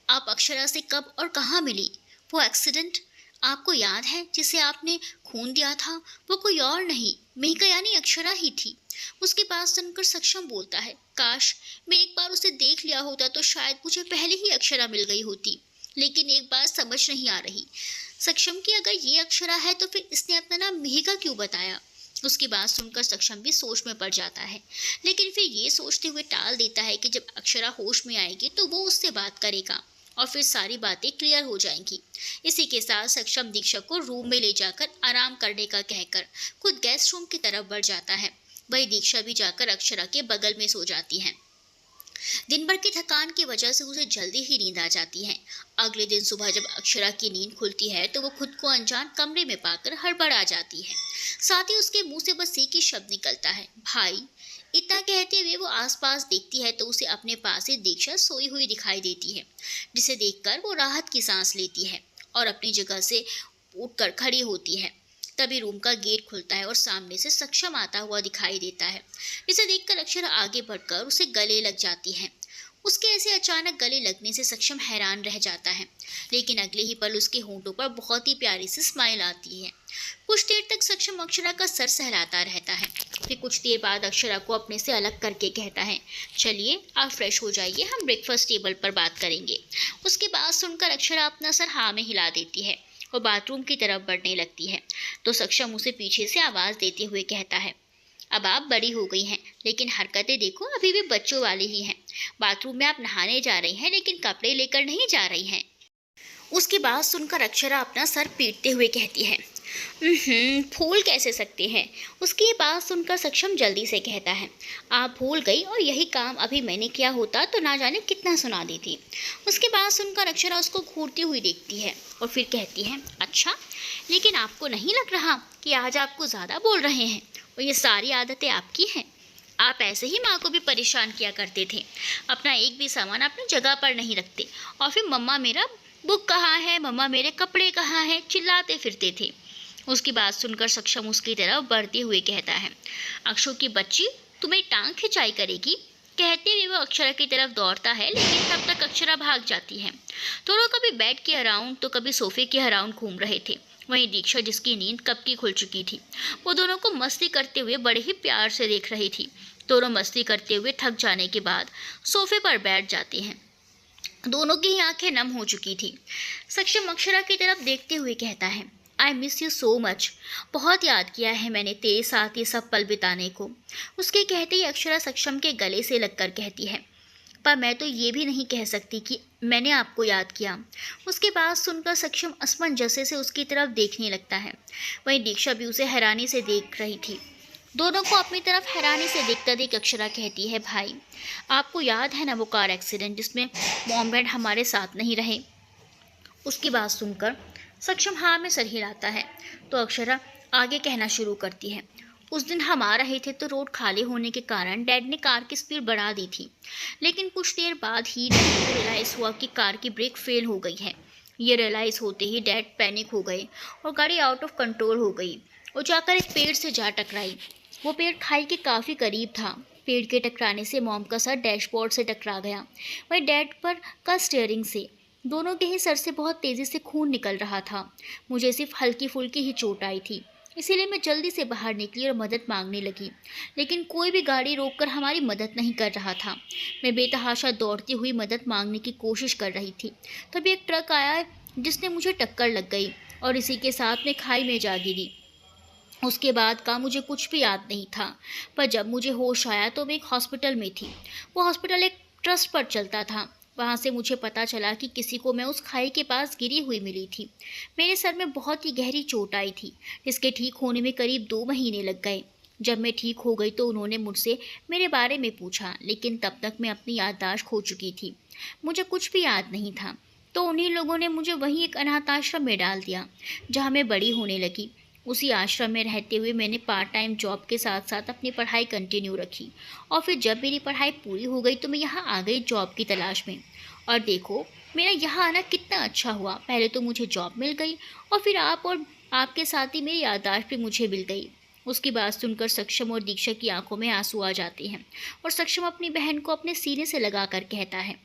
आप अक्षरा से कब और कहाँ मिली? वो एक्सीडेंट आपको याद है जिसे आपने खून दिया था? वो कोई और नहीं, मेघा यानी अक्षरा ही थी। उसकी बात सुनकर सक्षम बोलता है, काश मैं एक बार उसे देख लिया होता तो शायद मुझे पहले ही अक्षरा मिल गई होती। लेकिन एक बात समझ नहीं आ रही सक्षम की, अगर ये अक्षरा है तो फिर इसने अपना नाम मेघा क्यों बताया? उसकी बात सुनकर सक्षम भी सोच में पड़ जाता है, लेकिन फिर ये सोचते हुए टाल देता है कि जब अक्षरा होश में आएगी तो वो उससे बात करेगा और फिर सारी बातें क्लियर हो जाएंगी। इसी के साथ सक्षम दीक्षा को रूम में ले जाकर आराम करने का कहकर खुद गेस्ट रूम की तरफ बढ़ जाता है। वही दीक्षा भी जाकर अक्षरा के बगल में सो जाती है। दिन भर की थकान की वजह से उसे जल्दी ही नींद आ जाती है। अगले दिन सुबह जब अक्षरा की नींद खुलती है तो वो खुद को अनजान कमरे में पाकर हड़बड़ा जाती है। साथ ही उसके मुंह से बस एक ही शब्द निकलता है, भाई। इतना कहते हुए वो आसपास देखती है तो उसे अपने पास ही दीक्षा सोई हुई दिखाई देती है, जिसे देखकर वो राहत की सांस लेती है और अपनी जगह से उठकर खड़ी होती है। तभी रूम का गेट खुलता है और सामने से सक्षम आता हुआ दिखाई देता है। इसे देखकर अक्षरा आगे बढ़कर उसे गले लग जाती है। उसके ऐसे अचानक गले लगने से सक्षम हैरान रह जाता है, लेकिन अगले ही पल उसके होंठों पर बहुत ही प्यारी सी स्माइल आती है। कुछ देर तक सक्षम अक्षरा का सर सहलाता रहता है। फिर कुछ देर बाद अक्षरा को अपने से अलग करके कहता है, चलिए आप फ्रेश हो जाइए, हम ब्रेकफास्ट टेबल पर बात करेंगे। उसकी बात सुनकर अक्षरा अपना सर हाँ में हिला देती है और बाथरूम की तरफ बढ़ने लगती है तो सक्षम उसे पीछे से आवाज़ देते हुए कहता है, अब आप बड़ी हो गई हैं, लेकिन हरकतें देखो अभी भी बच्चों वाली ही हैं। बाथरूम में आप नहाने जा रही हैं लेकिन कपड़े लेकर नहीं जा रही हैं। उसकी बात सुनकर अक्षरा अपना सर पीटते हुए कहती है, भूल कैसे सकते हैं? उसकी बात सुनकर सक्षम जल्दी से कहता है, आप भूल गई और यही काम अभी मैंने किया होता तो ना जाने कितना सुना देती। उसकी बात सुनकर अक्षरा उसको घूरती हुई देखती है और फिर कहती है, अच्छा, लेकिन आपको नहीं लग रहा कि आज आपको ज़्यादा बोल रहे हैं और ये सारी आदतें आपकी हैं? आप ऐसे ही माँ को भी परेशान किया करते थे, अपना एक भी सामान अपनी जगह पर नहीं रखते और फिर मम्मा मेरा बुक कहाँ है, मम्मा मेरे कपड़े कहाँ हैं, चिल्लाते फिरते थे। उसकी बात सुनकर सक्षम उसकी तरफ बढ़ते हुए कहता है, अक्षु की बच्ची तुम्हें टांग खिंचाई करेगी? कहते हुए वो अक्षरा की तरफ दौड़ता है, लेकिन तब तक अक्षरा भाग जाती है। दोनों कभी बेड के अराउंड तो कभी सोफे के अराउंड घूम रहे थे वहीं दीक्षा, जिसकी नींद कब की खुल चुकी थी, वो दोनों को मस्ती करते हुए बड़े ही प्यार से देख रही थी। दोनों मस्ती करते हुए थक जाने के बाद सोफे पर बैठ जाते हैं। दोनों की ही आंखें नम हो चुकी थी। सक्षम अक्षरा की तरफ देखते हुए कहता है, I miss you so much. बहुत याद किया है मैंने तेरे साथ ये सब पल बिताने को। उसके कहते ही अक्षरा सक्षम के गले से लगकर कहती है, पर मैं तो ये भी नहीं कह सकती कि मैंने आपको याद किया। उसकी बात सुनकर सक्षम असमंजस्य से उसकी तरफ देखने लगता है। वहीं दीक्षा भी उसे हैरानी से देख रही थी। दोनों को अपनी तरफ हैरानी से देखता देख अक्षरा कहती है, भाई आपको याद है ना वो कार एक्सीडेंट जिसमें मॉम डैड हमारे साथ नहीं रहे। उसकी बात सुनकर सक्षम हाँ में सर हिलाता है। तो अक्षरा आगे कहना शुरू करती है, उस दिन हम आ रहे थे तो रोड खाली होने के कारण डैड ने कार की स्पीड बढ़ा दी थी, लेकिन कुछ देर बाद ही डैड को रियलाइज़ हुआ कि कार की ब्रेक फेल हो गई है। ये रियलाइज़ होते ही डैड पैनिक हो गए और गाड़ी आउट ऑफ कंट्रोल हो गई और जाकर एक पेड़ से जा टकराई। वो पेड़ खाई के काफ़ी करीब था। पेड़ के टकराने से मॉम का सर डैशबोर्ड से टकरा गया, वहीं डैड पर का स्टीयरिंग से। दोनों के ही सर से बहुत तेज़ी से खून निकल रहा था। मुझे सिर्फ हल्की फुल्की ही चोट आई थी, इसीलिए मैं जल्दी से बाहर निकली और मदद मांगने लगी, लेकिन कोई भी गाड़ी रोककर हमारी मदद नहीं कर रहा था। मैं बेतहाशा दौड़ती हुई मदद मांगने की कोशिश कर रही थी, तभी एक ट्रक आया जिसने मुझे टक्कर लग गई और इसी के साथ मैं खाई में जा गिरी। उसके बाद का मुझे कुछ भी याद नहीं था, पर जब मुझे होश आया तो मैं एक हॉस्पिटल में थी। वो हॉस्पिटल एक ट्रस्ट पर चलता था। वहाँ से मुझे पता चला कि किसी को मैं उस खाई के पास गिरी हुई मिली थी। मेरे सर में बहुत ही गहरी चोट आई थी, जिसके ठीक होने में करीब 2 महीने लग गए। जब मैं ठीक हो गई तो उन्होंने मुझसे मेरे बारे में पूछा, लेकिन तब तक मैं अपनी याददाश्त खो चुकी थी। मुझे कुछ भी याद नहीं था। तो उन्हीं लोगों ने मुझे वहीं एक अनाथ आश्रम में डाल दिया, जहाँ मैं बड़ी होने लगी। उसी आश्रम में रहते हुए मैंने पार्ट टाइम जॉब के साथ साथ अपनी पढ़ाई कंटिन्यू रखी और फिर जब मेरी पढ़ाई पूरी हो गई तो मैं यहाँ आ गई जॉब की तलाश में। और देखो मेरा यहाँ आना कितना अच्छा हुआ। पहले तो मुझे जॉब मिल गई और फिर आप और आपके साथ ही मेरी याददाश्त भी मुझे मिल गई। उसकी बात सुनकर सक्षम और दीक्षा की आंखों में आंसू आ जाते हैं और सक्षम अपनी बहन को अपने सीने से लगा कर कहता है,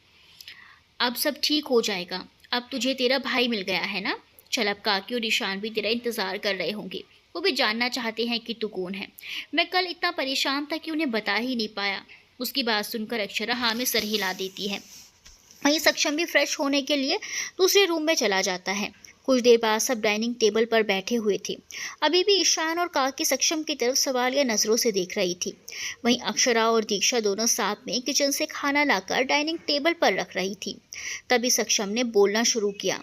अब सब ठीक हो जाएगा। अब तुझे तेरा भाई मिल गया है ना। चल अब काकी और ईशान भी तेरा इंतज़ार कर रहे होंगे। वो भी जानना चाहते हैं कि तू कौन है। मैं कल इतना परेशान था कि उन्हें बता ही नहीं पाया। उसकी बात सुनकर अक्षरा हाँ में सर हिला देती है। वहीं सक्षम भी फ्रेश होने के लिए दूसरे रूम में चला जाता है। कुछ देर बाद सब डाइनिंग टेबल पर बैठे हुए थे। अभी भी ईशान और काकी सक्षम की तरफ सवालिया नज़रों से देख रही थी। वहीं अक्षरा और दीक्षा दोनों साथ में किचन से खाना लाकर डाइनिंग टेबल पर रख रही थी। तभी सक्षम ने बोलना शुरू किया,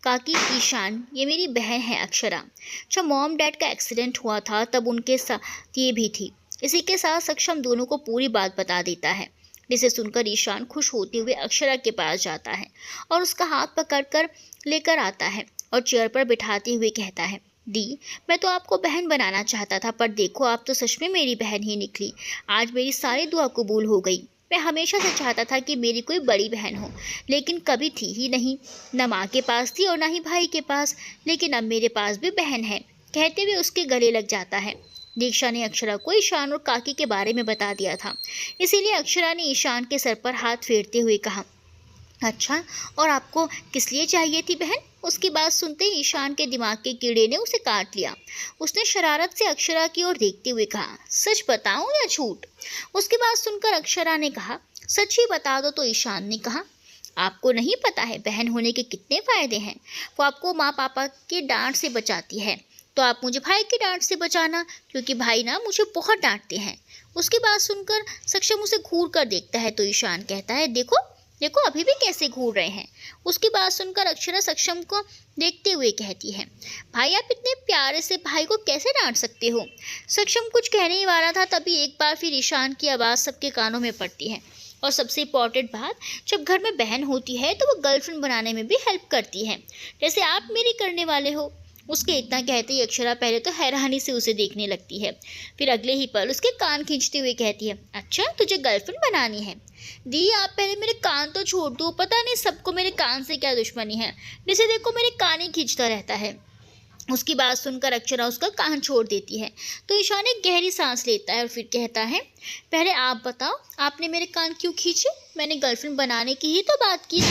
काकी, ईशान, ये मेरी बहन है अक्षरा। जब मॉम डैड का एक्सीडेंट हुआ था तब उनके साथ ये भी थी। इसी के साथ सक्षम दोनों को पूरी बात बता देता है, जिसे सुनकर ईशान खुश होते हुए अक्षरा के पास जाता है और उसका हाथ पकड़कर लेकर आता है और चेयर पर बिठाते हुए कहता है, दी, मैं तो आपको बहन बनाना चाहता था, पर देखो आप तो सच में मेरी बहन ही निकली। आज मेरी सारी दुआ कबूल हो गई। मैं हमेशा से चाहता था कि मेरी कोई बड़ी बहन हो, लेकिन कभी थी ही नहीं। न माँ के पास थी और न ही भाई के पास, लेकिन अब मेरे पास भी बहन है। कहते हुए उसके गले लग जाता है। दीक्षा ने अक्षरा को ईशान और काकी के बारे में बता दिया था, इसीलिए अक्षरा ने ईशान के सर पर हाथ फेरते हुए कहा, अच्छा, और आपको किस लिए चाहिए थी बहन? उसकी बात सुनते ही ईशान के दिमाग के कीड़े ने उसे काट लिया। उसने शरारत से अक्षरा की ओर देखते हुए कहा, सच बताऊं या झूठ? उसकी बात सुनकर अक्षरा ने कहा, सच ही बता दो। तो ईशान ने कहा, आपको नहीं पता है बहन होने के कितने फ़ायदे हैं। वो आपको माँ पापा के डांट से बचाती है, तो आप मुझे भाई की डांट से बचाना, क्योंकि भाई ना मुझे बहुत डांटते हैं। उसकी बात सुनकर सक्षम उसे घूर कर देखता है तो ईशान कहता है, देखो देखो अभी भी कैसे घूर रहे हैं। उसकी बात सुनकर अक्षरा सक्षम को देखते हुए कहती है, भाई आप इतने प्यारे से भाई को कैसे डांट सकते हो? सक्षम कुछ कहने ही वाला था, तभी एक बार फिर ईशान की आवाज़ सबके कानों में पड़ती है। और सबसे इम्पॉर्टेंट बात, जब घर में बहन होती है तो वो गर्लफ्रेंड बनाने में भी हेल्प करती है, जैसे आप मेरी करने वाले हो। उसके इतना कहते ही अक्षरा पहले तो हैरानी से उसे देखने लगती है, फिर अगले ही पल उसके कान खींचते हुए कहती है, अच्छा तुझे गर्लफ्रेंड बनानी है? दी, आप पहले मेरे कान तो छोड़ दो। पता नहीं सबको मेरे कान से क्या दुश्मनी है, जिसे देखो मेरे कान ही खींचता रहता है। उसकी बात सुनकर अक्षरा उसका कान छोड़ देती है तो ईशान एक गहरी सांस लेता है और फिर कहता है, पहले आप बताओ आपने मेरे कान क्यों खींचे? मैंने गर्लफ्रेंड बनाने की ही तो बात की।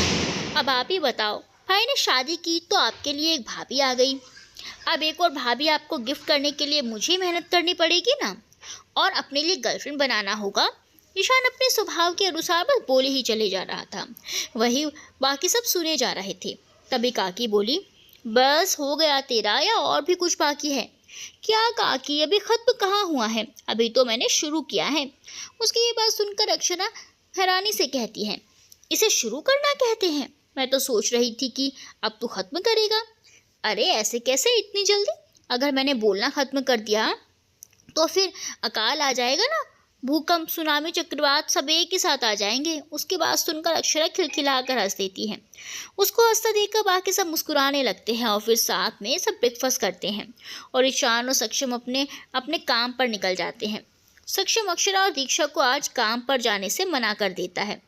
अब आप ही बताओ, भाई ने शादी की तो आपके लिए एक भाभी आ गई। अब एक और भाभी आपको गिफ्ट करने के लिए मुझे मेहनत करनी पड़ेगी ना, और अपने लिए गर्लफ्रेंड बनाना होगा। ईशान अपने स्वभाव के अनुसार बस बोले ही चले जा रहा था। वही बाकी सब सुने जा रहे थे। तभी काकी बोली, बस हो गया तेरा या और भी कुछ बाकी है? क्या काकी, अभी खत्म कहाँ हुआ है, अभी तो मैंने शुरू किया है। उसकी ये बात सुनकर अक्षरा हैरानी से कहती है, इसे शुरू करना कहते हैं? मैं तो सोच रही थी कि अब तू खत्म करेगा। अरे ऐसे कैसे इतनी जल्दी? अगर मैंने बोलना खत्म कर दिया तो फिर अकाल आ जाएगा ना, भूकंप, सुनामी, चक्रवात सब एक ही साथ आ जाएंगे। उसकी बात सुनकर अक्षरा खिलखिलाकर हंस देती है। उसको हंसता देखकर बाकी सब मुस्कुराने लगते हैं और फिर साथ में सब ब्रेकफास्ट करते हैं और ईशान और सक्षम अपने अपने काम पर निकल जाते हैं। सक्षम अक्षरा और दीक्षा को आज काम पर जाने से मना कर देता है।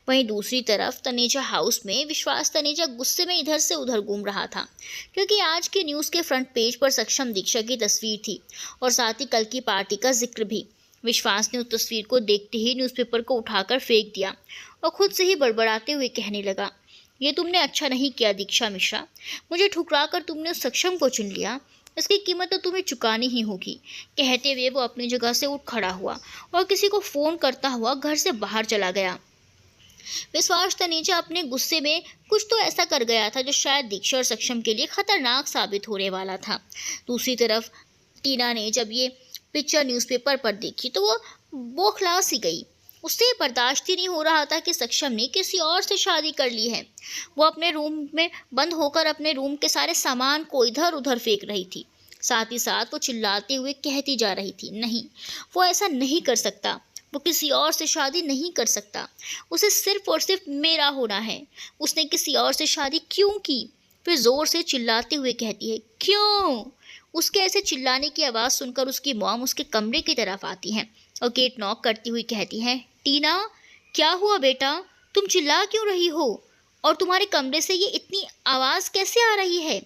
वहीं दूसरी तरफ तनेजा हाउस में विश्वास तनेजा गुस्से में इधर से उधर घूम रहा था, क्योंकि आज के न्यूज़ के फ्रंट पेज पर सक्षम दीक्षा की तस्वीर थी और साथ ही कल की पार्टी का जिक्र भी। विश्वास ने उस तस्वीर को देखते ही न्यूज़पेपर को उठाकर फेंक दिया और खुद से ही बड़बड़ाते हुए कहने लगा, ये तुमने अच्छा नहीं किया दीक्षा मिश्रा, मुझे ठुकरा कर तुमने उस सक्षम को चुन लिया, इसकी कीमत तो तुम्हें चुकानी ही होगी। कहते हुए वो अपनी जगह से उठ खड़ा हुआ और किसी को फ़ोन करता हुआ घर से बाहर चला गया। विश्वास तनेजा अपने गुस्से में कुछ तो ऐसा कर गया था जो शायद दीक्षा और सक्षम के लिए खतरनाक साबित होने वाला था। दूसरी तरफ टीना ने जब ये पिक्चर न्यूज़पेपर पर देखी तो वो बौखला सी गई। उससे बर्दाश्त ही नहीं हो रहा था कि सक्षम ने किसी और से शादी कर ली है। वो अपने रूम में बंद होकर अपने रूम के सारे सामान को इधर उधर फेंक रही थी। साथ ही साथ वो चिल्लाते हुए कहती जा रही थी, नहीं, वो ऐसा नहीं कर सकता, वो किसी और से शादी नहीं कर सकता, उसे सिर्फ और सिर्फ मेरा होना है। उसने किसी और से शादी क्यों की? फिर ज़ोर से चिल्लाते हुए कहती है, क्यों? उसके ऐसे चिल्लाने की आवाज़ सुनकर उसकी मॉम उसके कमरे की तरफ आती हैं और गेट नॉक करती हुई कहती हैं, टीना, क्या हुआ बेटा, तुम चिल्ला क्यों रही हो और तुम्हारे कमरे से ये इतनी आवाज़ कैसे आ रही है?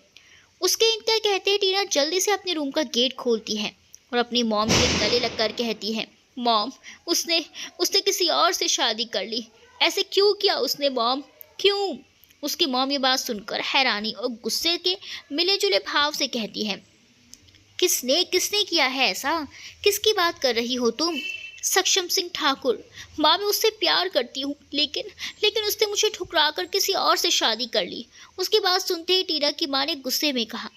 उसके इनका कहते हैं टीना जल्दी से अपने रूम का गेट खोलती है और अपनी मॉम के गले लगकर कहती है, मॉम, उसने उसने किसी और से शादी कर ली। ऐसे क्यों किया उसने मॉम, क्यों? उसकी मॉम ये बात सुनकर हैरानी और गुस्से के मिले जुले भाव से कहती है, किसने किसने किया है ऐसा? किसकी बात कर रही हो तुम? सक्षम सिंह ठाकुर। माँ, मैं उससे प्यार करती हूँ, लेकिन उसने मुझे ठुकरा कर किसी और से शादी कर ली। उसकी बात सुनते ही टीना की माँ ने गुस्से में कहा,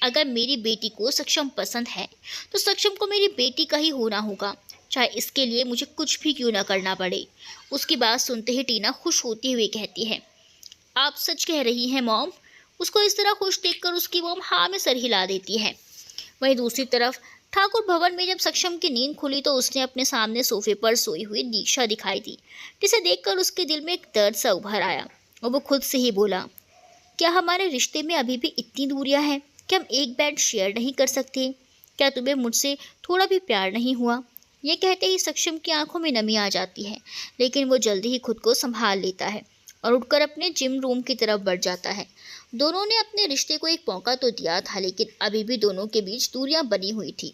अगर मेरी बेटी को सक्षम पसंद है तो सक्षम को मेरी बेटी का ही होना होगा, चाहे इसके लिए मुझे कुछ भी क्यों ना करना पड़े। उसकी बात सुनते ही टीना खुश होती हुई कहती है, आप सच कह रही हैं मॉम। उसको इस तरह खुश देखकर उसकी मॉम हाँ में सर हिला देती है। वहीं दूसरी तरफ ठाकुर भवन में जब सक्षम की नींद खुली तो उसने अपने सामने सोफे पर सोई हुई दीक्षा दिखाई दी, जिसे देखकर उसके दिल में एक दर्द सा उभर आया और वो खुद से ही बोला, क्या हमारे रिश्ते में अभी भी इतनी दूरियां हैं? क्या हम एक बेड शेयर नहीं कर सकते? क्या तुम्हें मुझसे थोड़ा भी प्यार नहीं हुआ? ये कहते ही सक्षम की आंखों में नमी आ जाती है, लेकिन वो जल्दी ही खुद को संभाल लेता है और उठकर अपने जिम रूम की तरफ बढ़ जाता है। दोनों ने अपने रिश्ते को एक मौका तो दिया था, लेकिन अभी भी दोनों के बीच दूरियां बनी हुई थी।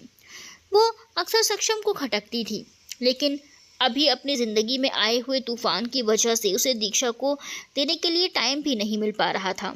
वो अक्सर सक्षम को खटकती थी, लेकिन अभी अपनी ज़िंदगी में आए हुए तूफान की वजह से उसे दीक्षा को देने के लिए टाइम भी नहीं मिल पा रहा था।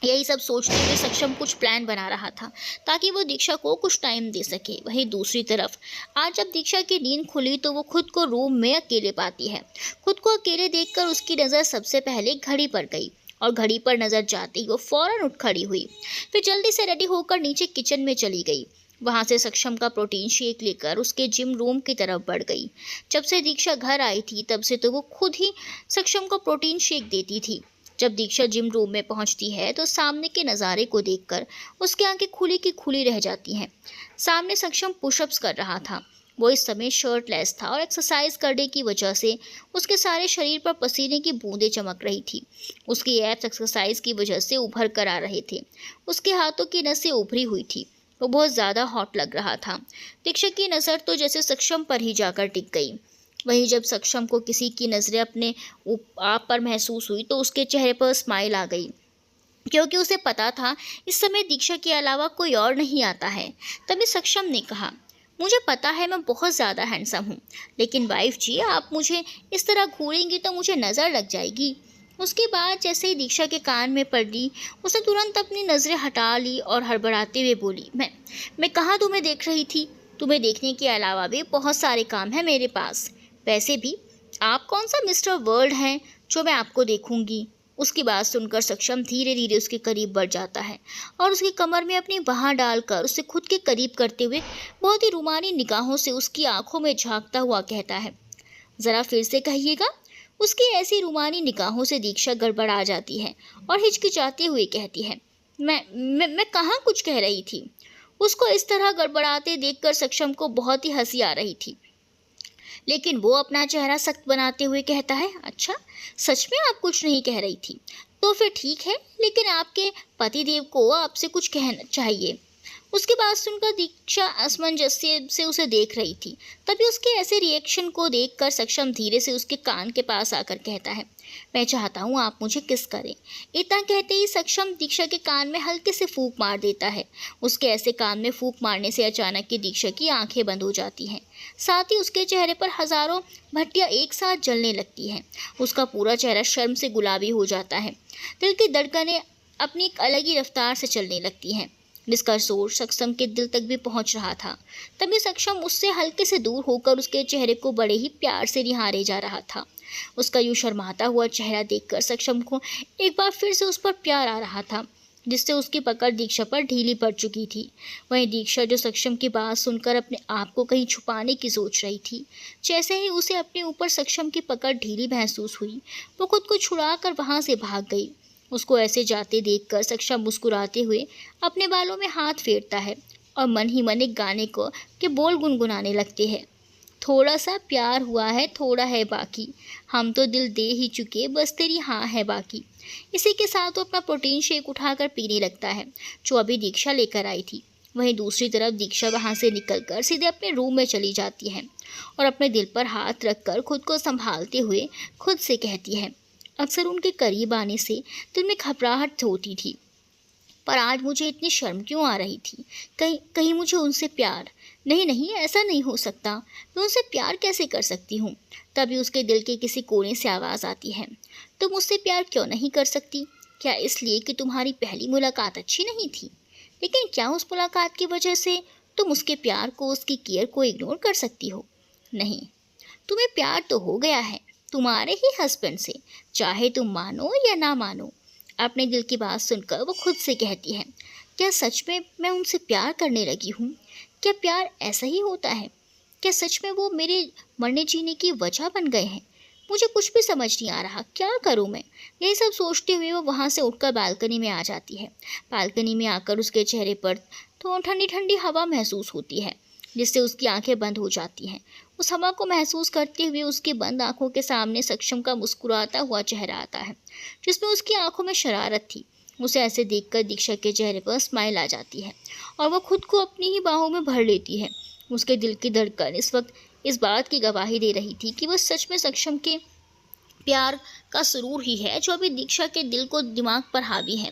यही सब सोचते हुए सक्षम कुछ प्लान बना रहा था ताकि वो दीक्षा को कुछ टाइम दे सके। वहीं दूसरी तरफ आज जब दीक्षा की नींद खुली तो वो खुद को रूम में अकेले पाती है। खुद को अकेले देखकर उसकी नज़र सबसे पहले घड़ी पर गई और घड़ी पर नज़र जाते ही वो फ़ौरन उठ खड़ी हुई। फिर जल्दी से रेडी होकर नीचे किचन में चली गई। वहाँ से सक्षम का प्रोटीन शेक लेकर उसके जिम रूम की तरफ बढ़ गई। जब से दीक्षा घर आई थी तब से तो वो खुद ही सक्षम को प्रोटीन शेक देती थी। जब दीक्षा जिम रूम में पहुंचती है तो सामने के नज़ारे को देखकर उसकी आंखें खुली की खुली रह जाती हैं। सामने सक्षम पुशअप्स कर रहा था। वो इस समय शर्टलेस था और एक्सरसाइज करने की वजह से उसके सारे शरीर पर पसीने की बूंदें चमक रही थी। उसके एब्स एक्सरसाइज की वजह से उभर कर आ रहे थे। उसके हाथों की नसें उभरी हुई थी। वो बहुत ज़्यादा हॉट लग रहा था। दीक्षा की नज़र तो जैसे सक्षम पर ही जाकर टिक गई। वहीं जब सक्षम को किसी की नज़रें अपने आप पर महसूस हुई तो उसके चेहरे पर स्माइल आ गई, क्योंकि उसे पता था इस समय दीक्षा के अलावा कोई और नहीं आता है। तभी सक्षम ने कहा, मुझे पता है मैं बहुत ज़्यादा हैंडसम हूँ, लेकिन वाइफ जी आप मुझे इस तरह घूरेंगी तो मुझे नज़र लग जाएगी। उसके बाद जैसे ही दीक्षा के कान में पड़ी, उसने तुरंत अपनी नज़रें हटा ली और हड़बड़ाते हुए बोली, मैं कहाँ तुम्हें देख रही थी? तुम्हें देखने के अलावा भी बहुत सारे काम हैं मेरे पास। वैसे भी आप कौन सा मिस्टर वर्ल्ड हैं जो मैं आपको देखूंगी? उसकी बात सुनकर सक्षम धीरे धीरे उसके करीब बढ़ जाता है और उसकी कमर में अपनी बाँह डालकर उसे खुद के करीब करते हुए बहुत ही रूमानी निगाहों से उसकी आंखों में झांकता हुआ कहता है, ज़रा फिर से कहिएगा। उसकी ऐसी रूमानी निगाहों से दीक्षा गड़बड़ा जाती है और हिचकिचाते हुए कहती है, मैं कहाँ कुछ कह रही थी। उसको इस तरह गड़बड़ाते देखकर सक्षम को बहुत ही हंसी आ रही थी, लेकिन वो अपना चेहरा सख्त बनाते हुए कहता है, अच्छा सच में आप कुछ नहीं कह रही थी? तो फिर ठीक है, लेकिन आपके पतिदेव को आपसे कुछ कहना चाहिए। उसकी बात सुनकर दीक्षा असमंजस्य से उसे देख रही थी। तभी उसके ऐसे रिएक्शन को देखकर सक्षम धीरे से उसके कान के पास आकर कहता है, मैं चाहता हूँ आप मुझे किस करें। इतना कहते ही सक्षम दीक्षा के कान में हल्के से फूंक मार देता है। उसके ऐसे कान में फूंक मारने से अचानक की दीक्षा की आंखें बंद हो जाती हैं। साथ ही उसके चेहरे पर हजारों भट्टियाँ एक साथ जलने लगती हैं। उसका पूरा चेहरा शर्म से गुलाबी हो जाता है। दिल की धड़कनें अपनी एक अलग ही रफ्तार से चलने लगती हैं, जिसका शोर सक्षम के दिल तक भी पहुंच रहा था। तभी सक्षम उससे हल्के से दूर होकर उसके चेहरे को बड़े ही प्यार से निहारे जा रहा था। उसका यूं शर्माता हुआ चेहरा देखकर सक्षम को एक बार फिर से उस पर प्यार आ रहा था, जिससे उसकी पकड़ दीक्षा पर ढीली पड़ चुकी थी। वहीं दीक्षा, जो सक्षम की बात सुनकर अपने आप को कहीं छुपाने की सोच रही थी, जैसे ही उसे अपने ऊपर सक्षम की पकड़ ढीली महसूस हुई, वो खुद को छुड़ाकर वहां से भाग गई। उसको ऐसे जाते देखकर सक्षम मुस्कुराते हुए अपने बालों में हाथ फेरता है और मन ही मन एक गाने को के बोल गुनगुनाने लगते हैं। थोड़ा सा प्यार हुआ है, थोड़ा है बाकी, हम तो दिल दे ही चुके, बस तेरी हाँ है बाकी। इसी के साथ वो अपना प्रोटीन शेक उठाकर पीने लगता है, जो अभी दीक्षा लेकर आई थी। वहीं दूसरी तरफ दीक्षा वहाँ से निकलकर सीधे अपने रूम में चली जाती है और अपने दिल पर हाथ रखकर खुद को संभालते हुए खुद से कहती है, अक्सर उनके करीब आने से दिल में घबराहट होती थी, पर आज मुझे इतनी शर्म क्यों आ रही थी? कहीं कहीं मुझे उनसे प्यार नहीं, नहीं ऐसा नहीं हो सकता। मैं उनसे प्यार कैसे कर सकती हूँ? तभी उसके दिल के किसी कोने से आवाज़ आती है, तुम मुझसे प्यार क्यों नहीं कर सकती? क्या इसलिए कि तुम्हारी पहली मुलाकात अच्छी नहीं थी? लेकिन क्या उस मुलाकात की वजह से तुम उसके प्यार को, उसकी केयर को इग्नोर कर सकती हो? नहीं, तुम्हें प्यार तो हो गया है तुम्हारे ही हस्बैंड से, चाहे तुम मानो या ना मानो। अपने दिल की बात सुनकर वो खुद से कहती है, क्या सच में मैं उनसे प्यार करने लगी हूँ? क्या प्यार ऐसा ही होता है? क्या सच में वो मेरे मरने जीने की वजह बन गए हैं? मुझे कुछ भी समझ नहीं आ रहा, क्या करूँ मैं? यही सब सोचते हुए वो वहाँ से उठकर बालकनी में आ जाती है। बालकनी में आकर उसके चेहरे पर तो ठंडी ठंडी हवा महसूस होती है, जिससे उसकी आंखें बंद हो जाती हैं। उस हवा को महसूस करते हुए उसकी बंद आंखों के सामने सक्षम का मुस्कुराता हुआ चेहरा आता है, जिसमें उसकी आंखों में शरारत थी। उसे ऐसे देखकर दीक्षा के चेहरे पर स्माइल आ जाती है और वह खुद को अपनी ही बाहों में भर लेती है। उसके दिल की धड़कन इस वक्त इस बात की गवाही दे रही थी कि वह सच में सक्षम के प्यार का सुरूर ही है जो अभी दीक्षा के दिल को दिमाग पर हावी है।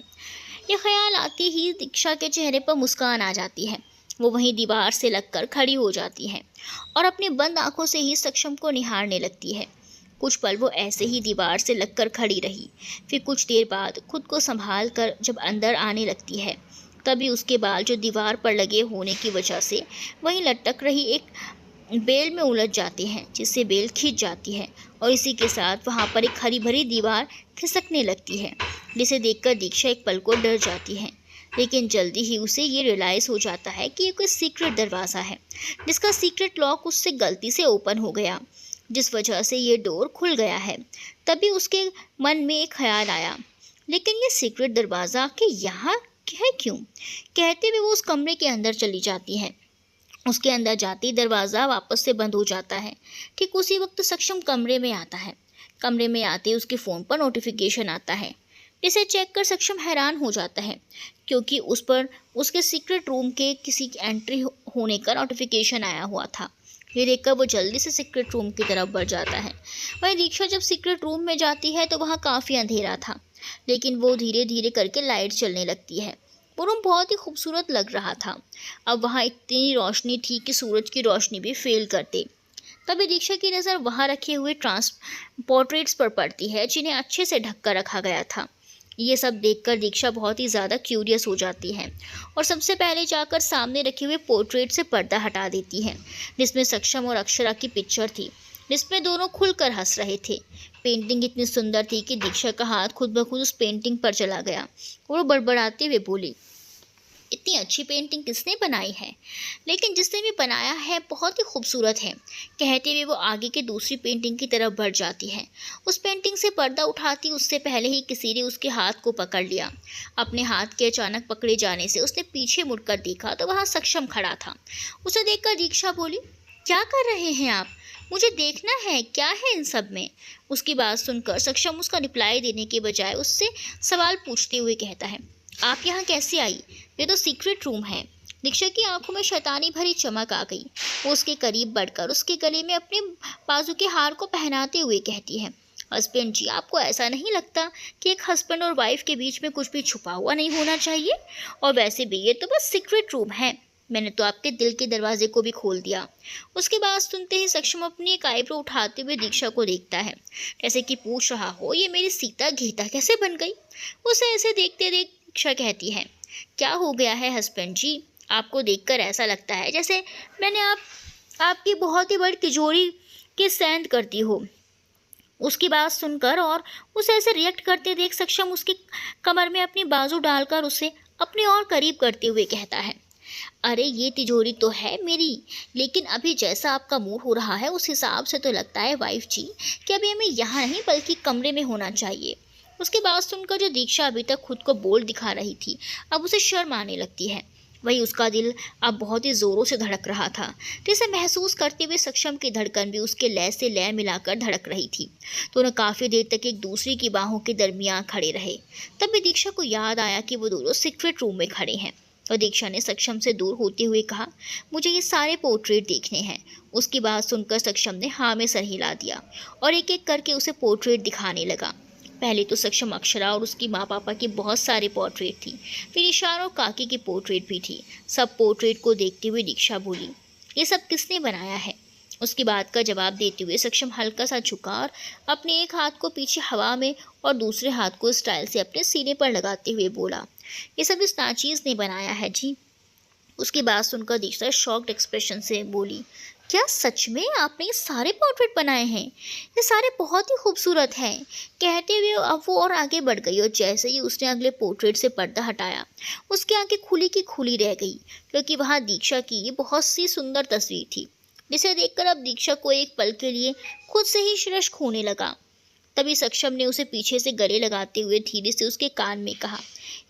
यह ख्याल आते ही दीक्षा के चेहरे पर मुस्कान आ जाती है। वो वहीं दीवार से लगकर खड़ी हो जाती है और अपनी बंद आंखों से ही सक्षम को निहारने लगती है। कुछ पल वो ऐसे ही दीवार से लगकर खड़ी रही। फिर कुछ देर बाद खुद को संभाल कर जब अंदर आने लगती है, तभी उसके बाल जो दीवार पर लगे होने की वजह से वहीं लटक रही एक बेल में उलझ जाते हैं, जिससे बेल खिंच जाती है और इसी के साथ वहाँ पर एक हरी भरी दीवार खिसकने लगती है, जिसे देखकर दीक्षा एक पल को डर जाती है। लेकिन जल्दी ही उसे ये रियलाइज़ हो जाता है कि ये कोई सीक्रेट दरवाज़ा है, जिसका सीक्रेट लॉक उससे गलती से ओपन हो गया, जिस वजह से ये डोर खुल गया है। तभी उसके मन में एक ख्याल आया, लेकिन ये सीक्रेट दरवाज़ा के यहाँ है क्यों? कहते हुए वो उस कमरे के अंदर चली जाती है। उसके अंदर जाते ही दरवाज़ा वापस से बंद हो जाता है। ठीक उसी वक्त सक्षम कमरे में आता है। कमरे में आते ही उसके फ़ोन पर नोटिफिकेशन आता है, जिसे चेक कर सक्षम हैरान हो जाता है, क्योंकि उस पर उसके सीक्रेट रूम के किसी की एंट्री होने का नोटिफिकेशन आया हुआ था। ये देखकर वो जल्दी से सीक्रेट रूम की तरफ बढ़ जाता है। वहीं दीक्षा जब सीक्रेट रूम में जाती है तो वहाँ काफ़ी अंधेरा था, लेकिन वो धीरे धीरे करके लाइट चलने लगती है। वो रूम बहुत ही खूबसूरत लग रहा था। अब वहाँ इतनी रोशनी थी कि सूरज की रोशनी भी फेल करते। तभी दीक्षा की नज़र वहाँ रखे हुए पोर्ट्रेट्स पर पड़ती है जिन्हें अच्छे से ढक कर रखा गया था। ये सब देखकर दीक्षा बहुत ही ज़्यादा क्यूरियस हो जाती है और सबसे पहले जाकर सामने रखे हुए पोर्ट्रेट से पर्दा हटा देती है, जिसमें सक्षम और अक्षरा की पिक्चर थी, जिसमें दोनों खुलकर हंस रहे थे। पेंटिंग इतनी सुंदर थी कि दीक्षा का हाथ खुद ब खुद उस पेंटिंग पर चला गया और वो बड़बड़ाते हुए बोली, इतनी अच्छी पेंटिंग किसने बनाई है? लेकिन जिसने भी बनाया है बहुत ही खूबसूरत है। कहते हुए वो आगे की दूसरी पेंटिंग की तरफ बढ़ जाती है। उस पेंटिंग से पर्दा उठाती उससे पहले ही किसी ने उसके हाथ को पकड़ लिया। अपने हाथ के अचानक पकड़े जाने से उसने पीछे मुड़कर देखा तो वहाँ सक्षम खड़ा था। उसे देखकर दीक्षा बोली, क्या कर रहे हैं आप? मुझे देखना है क्या है इन सब में। उसकी बात सुनकर सक्षम उसका रिप्लाई देने के बजाय उससे सवाल पूछते हुए कहता है, आप यहाँ कैसे आई? ये तो सीक्रेट रूम है। दीक्षा की आंखों में शैतानी भरी चमक आ गई। वो उसके करीब बढ़कर उसके गले में अपने बाजू के हार को पहनाते हुए कहती है, हस्बैंड जी, आपको ऐसा नहीं लगता कि एक हस्बैंड और वाइफ के बीच में कुछ भी छुपा हुआ नहीं होना चाहिए? और वैसे भी ये तो बस सीक्रेट रूम है। मैंने तो आपके दिल के दरवाजे को भी खोल दिया। उसकी बात सुनते ही सक्षम अपनी एक आईब्रो उठाते हुए दीक्षा को देखता है, जैसे कि पूछ रहा हो, ये मेरी सीता गीता कैसे बन गई? उसे ऐसे देखते देख दीक्षा कहती है, क्या हो गया है हस्बैंड जी? आपको देखकर ऐसा लगता है जैसे मैंने आपकी बहुत ही बड़ी तिजोरी के सैंत करती हो। उसकी बात सुनकर और उसे ऐसे रिएक्ट करते देख सक्षम उसकी कमर में अपनी बाजू डालकर उसे अपने और करीब करते हुए कहता है, अरे ये तिजोरी तो है मेरी, लेकिन अभी जैसा आपका मूड हो रहा है उस हिसाब से तो लगता है वाइफ जी कि अभी हमें यहाँ नहीं बल्कि कमरे में होना चाहिए। उसकी बात सुनकर जो दीक्षा अभी तक खुद को बोल्ड दिखा रही थी, अब उसे शर्म आने लगती है। वही उसका दिल अब बहुत ही ज़ोरों से धड़क रहा था, जिसे महसूस करते हुए सक्षम की धड़कन भी उसके लय से लय मिलाकर धड़क रही थी। दोनों काफ़ी देर तक एक दूसरे की बाहों के दरमियान खड़े रहे। तभी दीक्षा को याद आया कि वो दोनों सीक्रेट रूम में खड़े हैं और दीक्षा ने सक्षम से दूर होते हुए कहा, मुझे ये सारे पोर्ट्रेट देखने हैं। उसकी बात सुनकर सक्षम ने हाँ में सर हिला दिया और एक एक करके उसे पोर्ट्रेट दिखाने लगा। पहले तो सक्षम अक्षरा और उसकी माँ पापा की बहुत सारे पोर्ट्रेट थी, फिर ईशान और काकी की पोर्ट्रेट भी थी। सब पोर्ट्रेट को देखते हुए दीक्षा बोली, ये सब किसने बनाया है? उसकी बात का जवाब देते हुए सक्षम हल्का सा झुका और अपने एक हाथ को पीछे हवा में और दूसरे हाथ को स्टाइल से अपने सीने पर लगाते हुए बोला, ये सब इस नाचीज़ ने बनाया है जी। उसकी बात सुनकर दीक्षा शॉक्ड एक्सप्रेशन से बोली, क्या सच में आपने ये सारे पोर्ट्रेट बनाए हैं? ये सारे बहुत ही खूबसूरत हैं। कहते हुए अब वो और आगे बढ़ गई और जैसे ही उसने अगले पोर्ट्रेट से पर्दा हटाया, उसकी आंखें खुली की खुली रह गई, क्योंकि वहाँ दीक्षा की ये बहुत सी सुंदर तस्वीर थी, जिसे देखकर अब दीक्षा को एक पल के लिए खुद से ही शिरश्क होने लगा। तभी सक्षम ने उसे पीछे से गले लगाते हुए धीरे से उसके कान में कहा,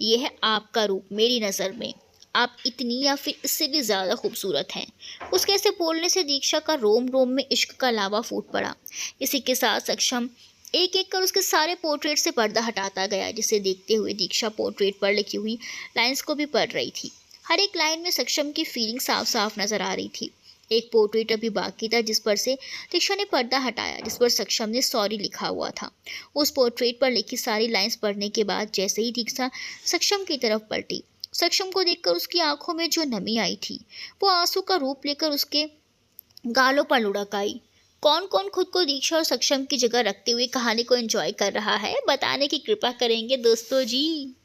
यह है आपका रूप मेरी नज़र में, आप इतनी या फिर इससे भी ज़्यादा खूबसूरत हैं। उसके ऐसे बोलने से दीक्षा का रोम रोम में इश्क का लावा फूट पड़ा। इसी के साथ सक्षम एक एक कर उसके सारे पोर्ट्रेट से पर्दा हटाता गया, जिसे देखते हुए दीक्षा पोर्ट्रेट पर लिखी हुई लाइन्स को भी पढ़ रही थी। हर एक लाइन में सक्षम की फीलिंग साफ साफ नज़र आ रही थी। एक पोर्ट्रेट अभी बाकी था जिस पर से दीक्षा ने पर्दा हटाया, जिस पर सक्षम ने सॉरी लिखा हुआ था। उस पोर्ट्रेट पर लिखी सारी लाइंस पढ़ने के बाद जैसे ही दीक्षा सक्षम की तरफ पलटी, सक्षम को देखकर उसकी आंखों में जो नमी आई थी वो आंसू का रूप लेकर उसके गालों पर लुढ़क आई। कौन कौन खुद को दीक्षा और सक्षम की जगह रखते हुए कहानी को एंजॉय कर रहा है, बताने की कृपा करेंगे दोस्तों जी।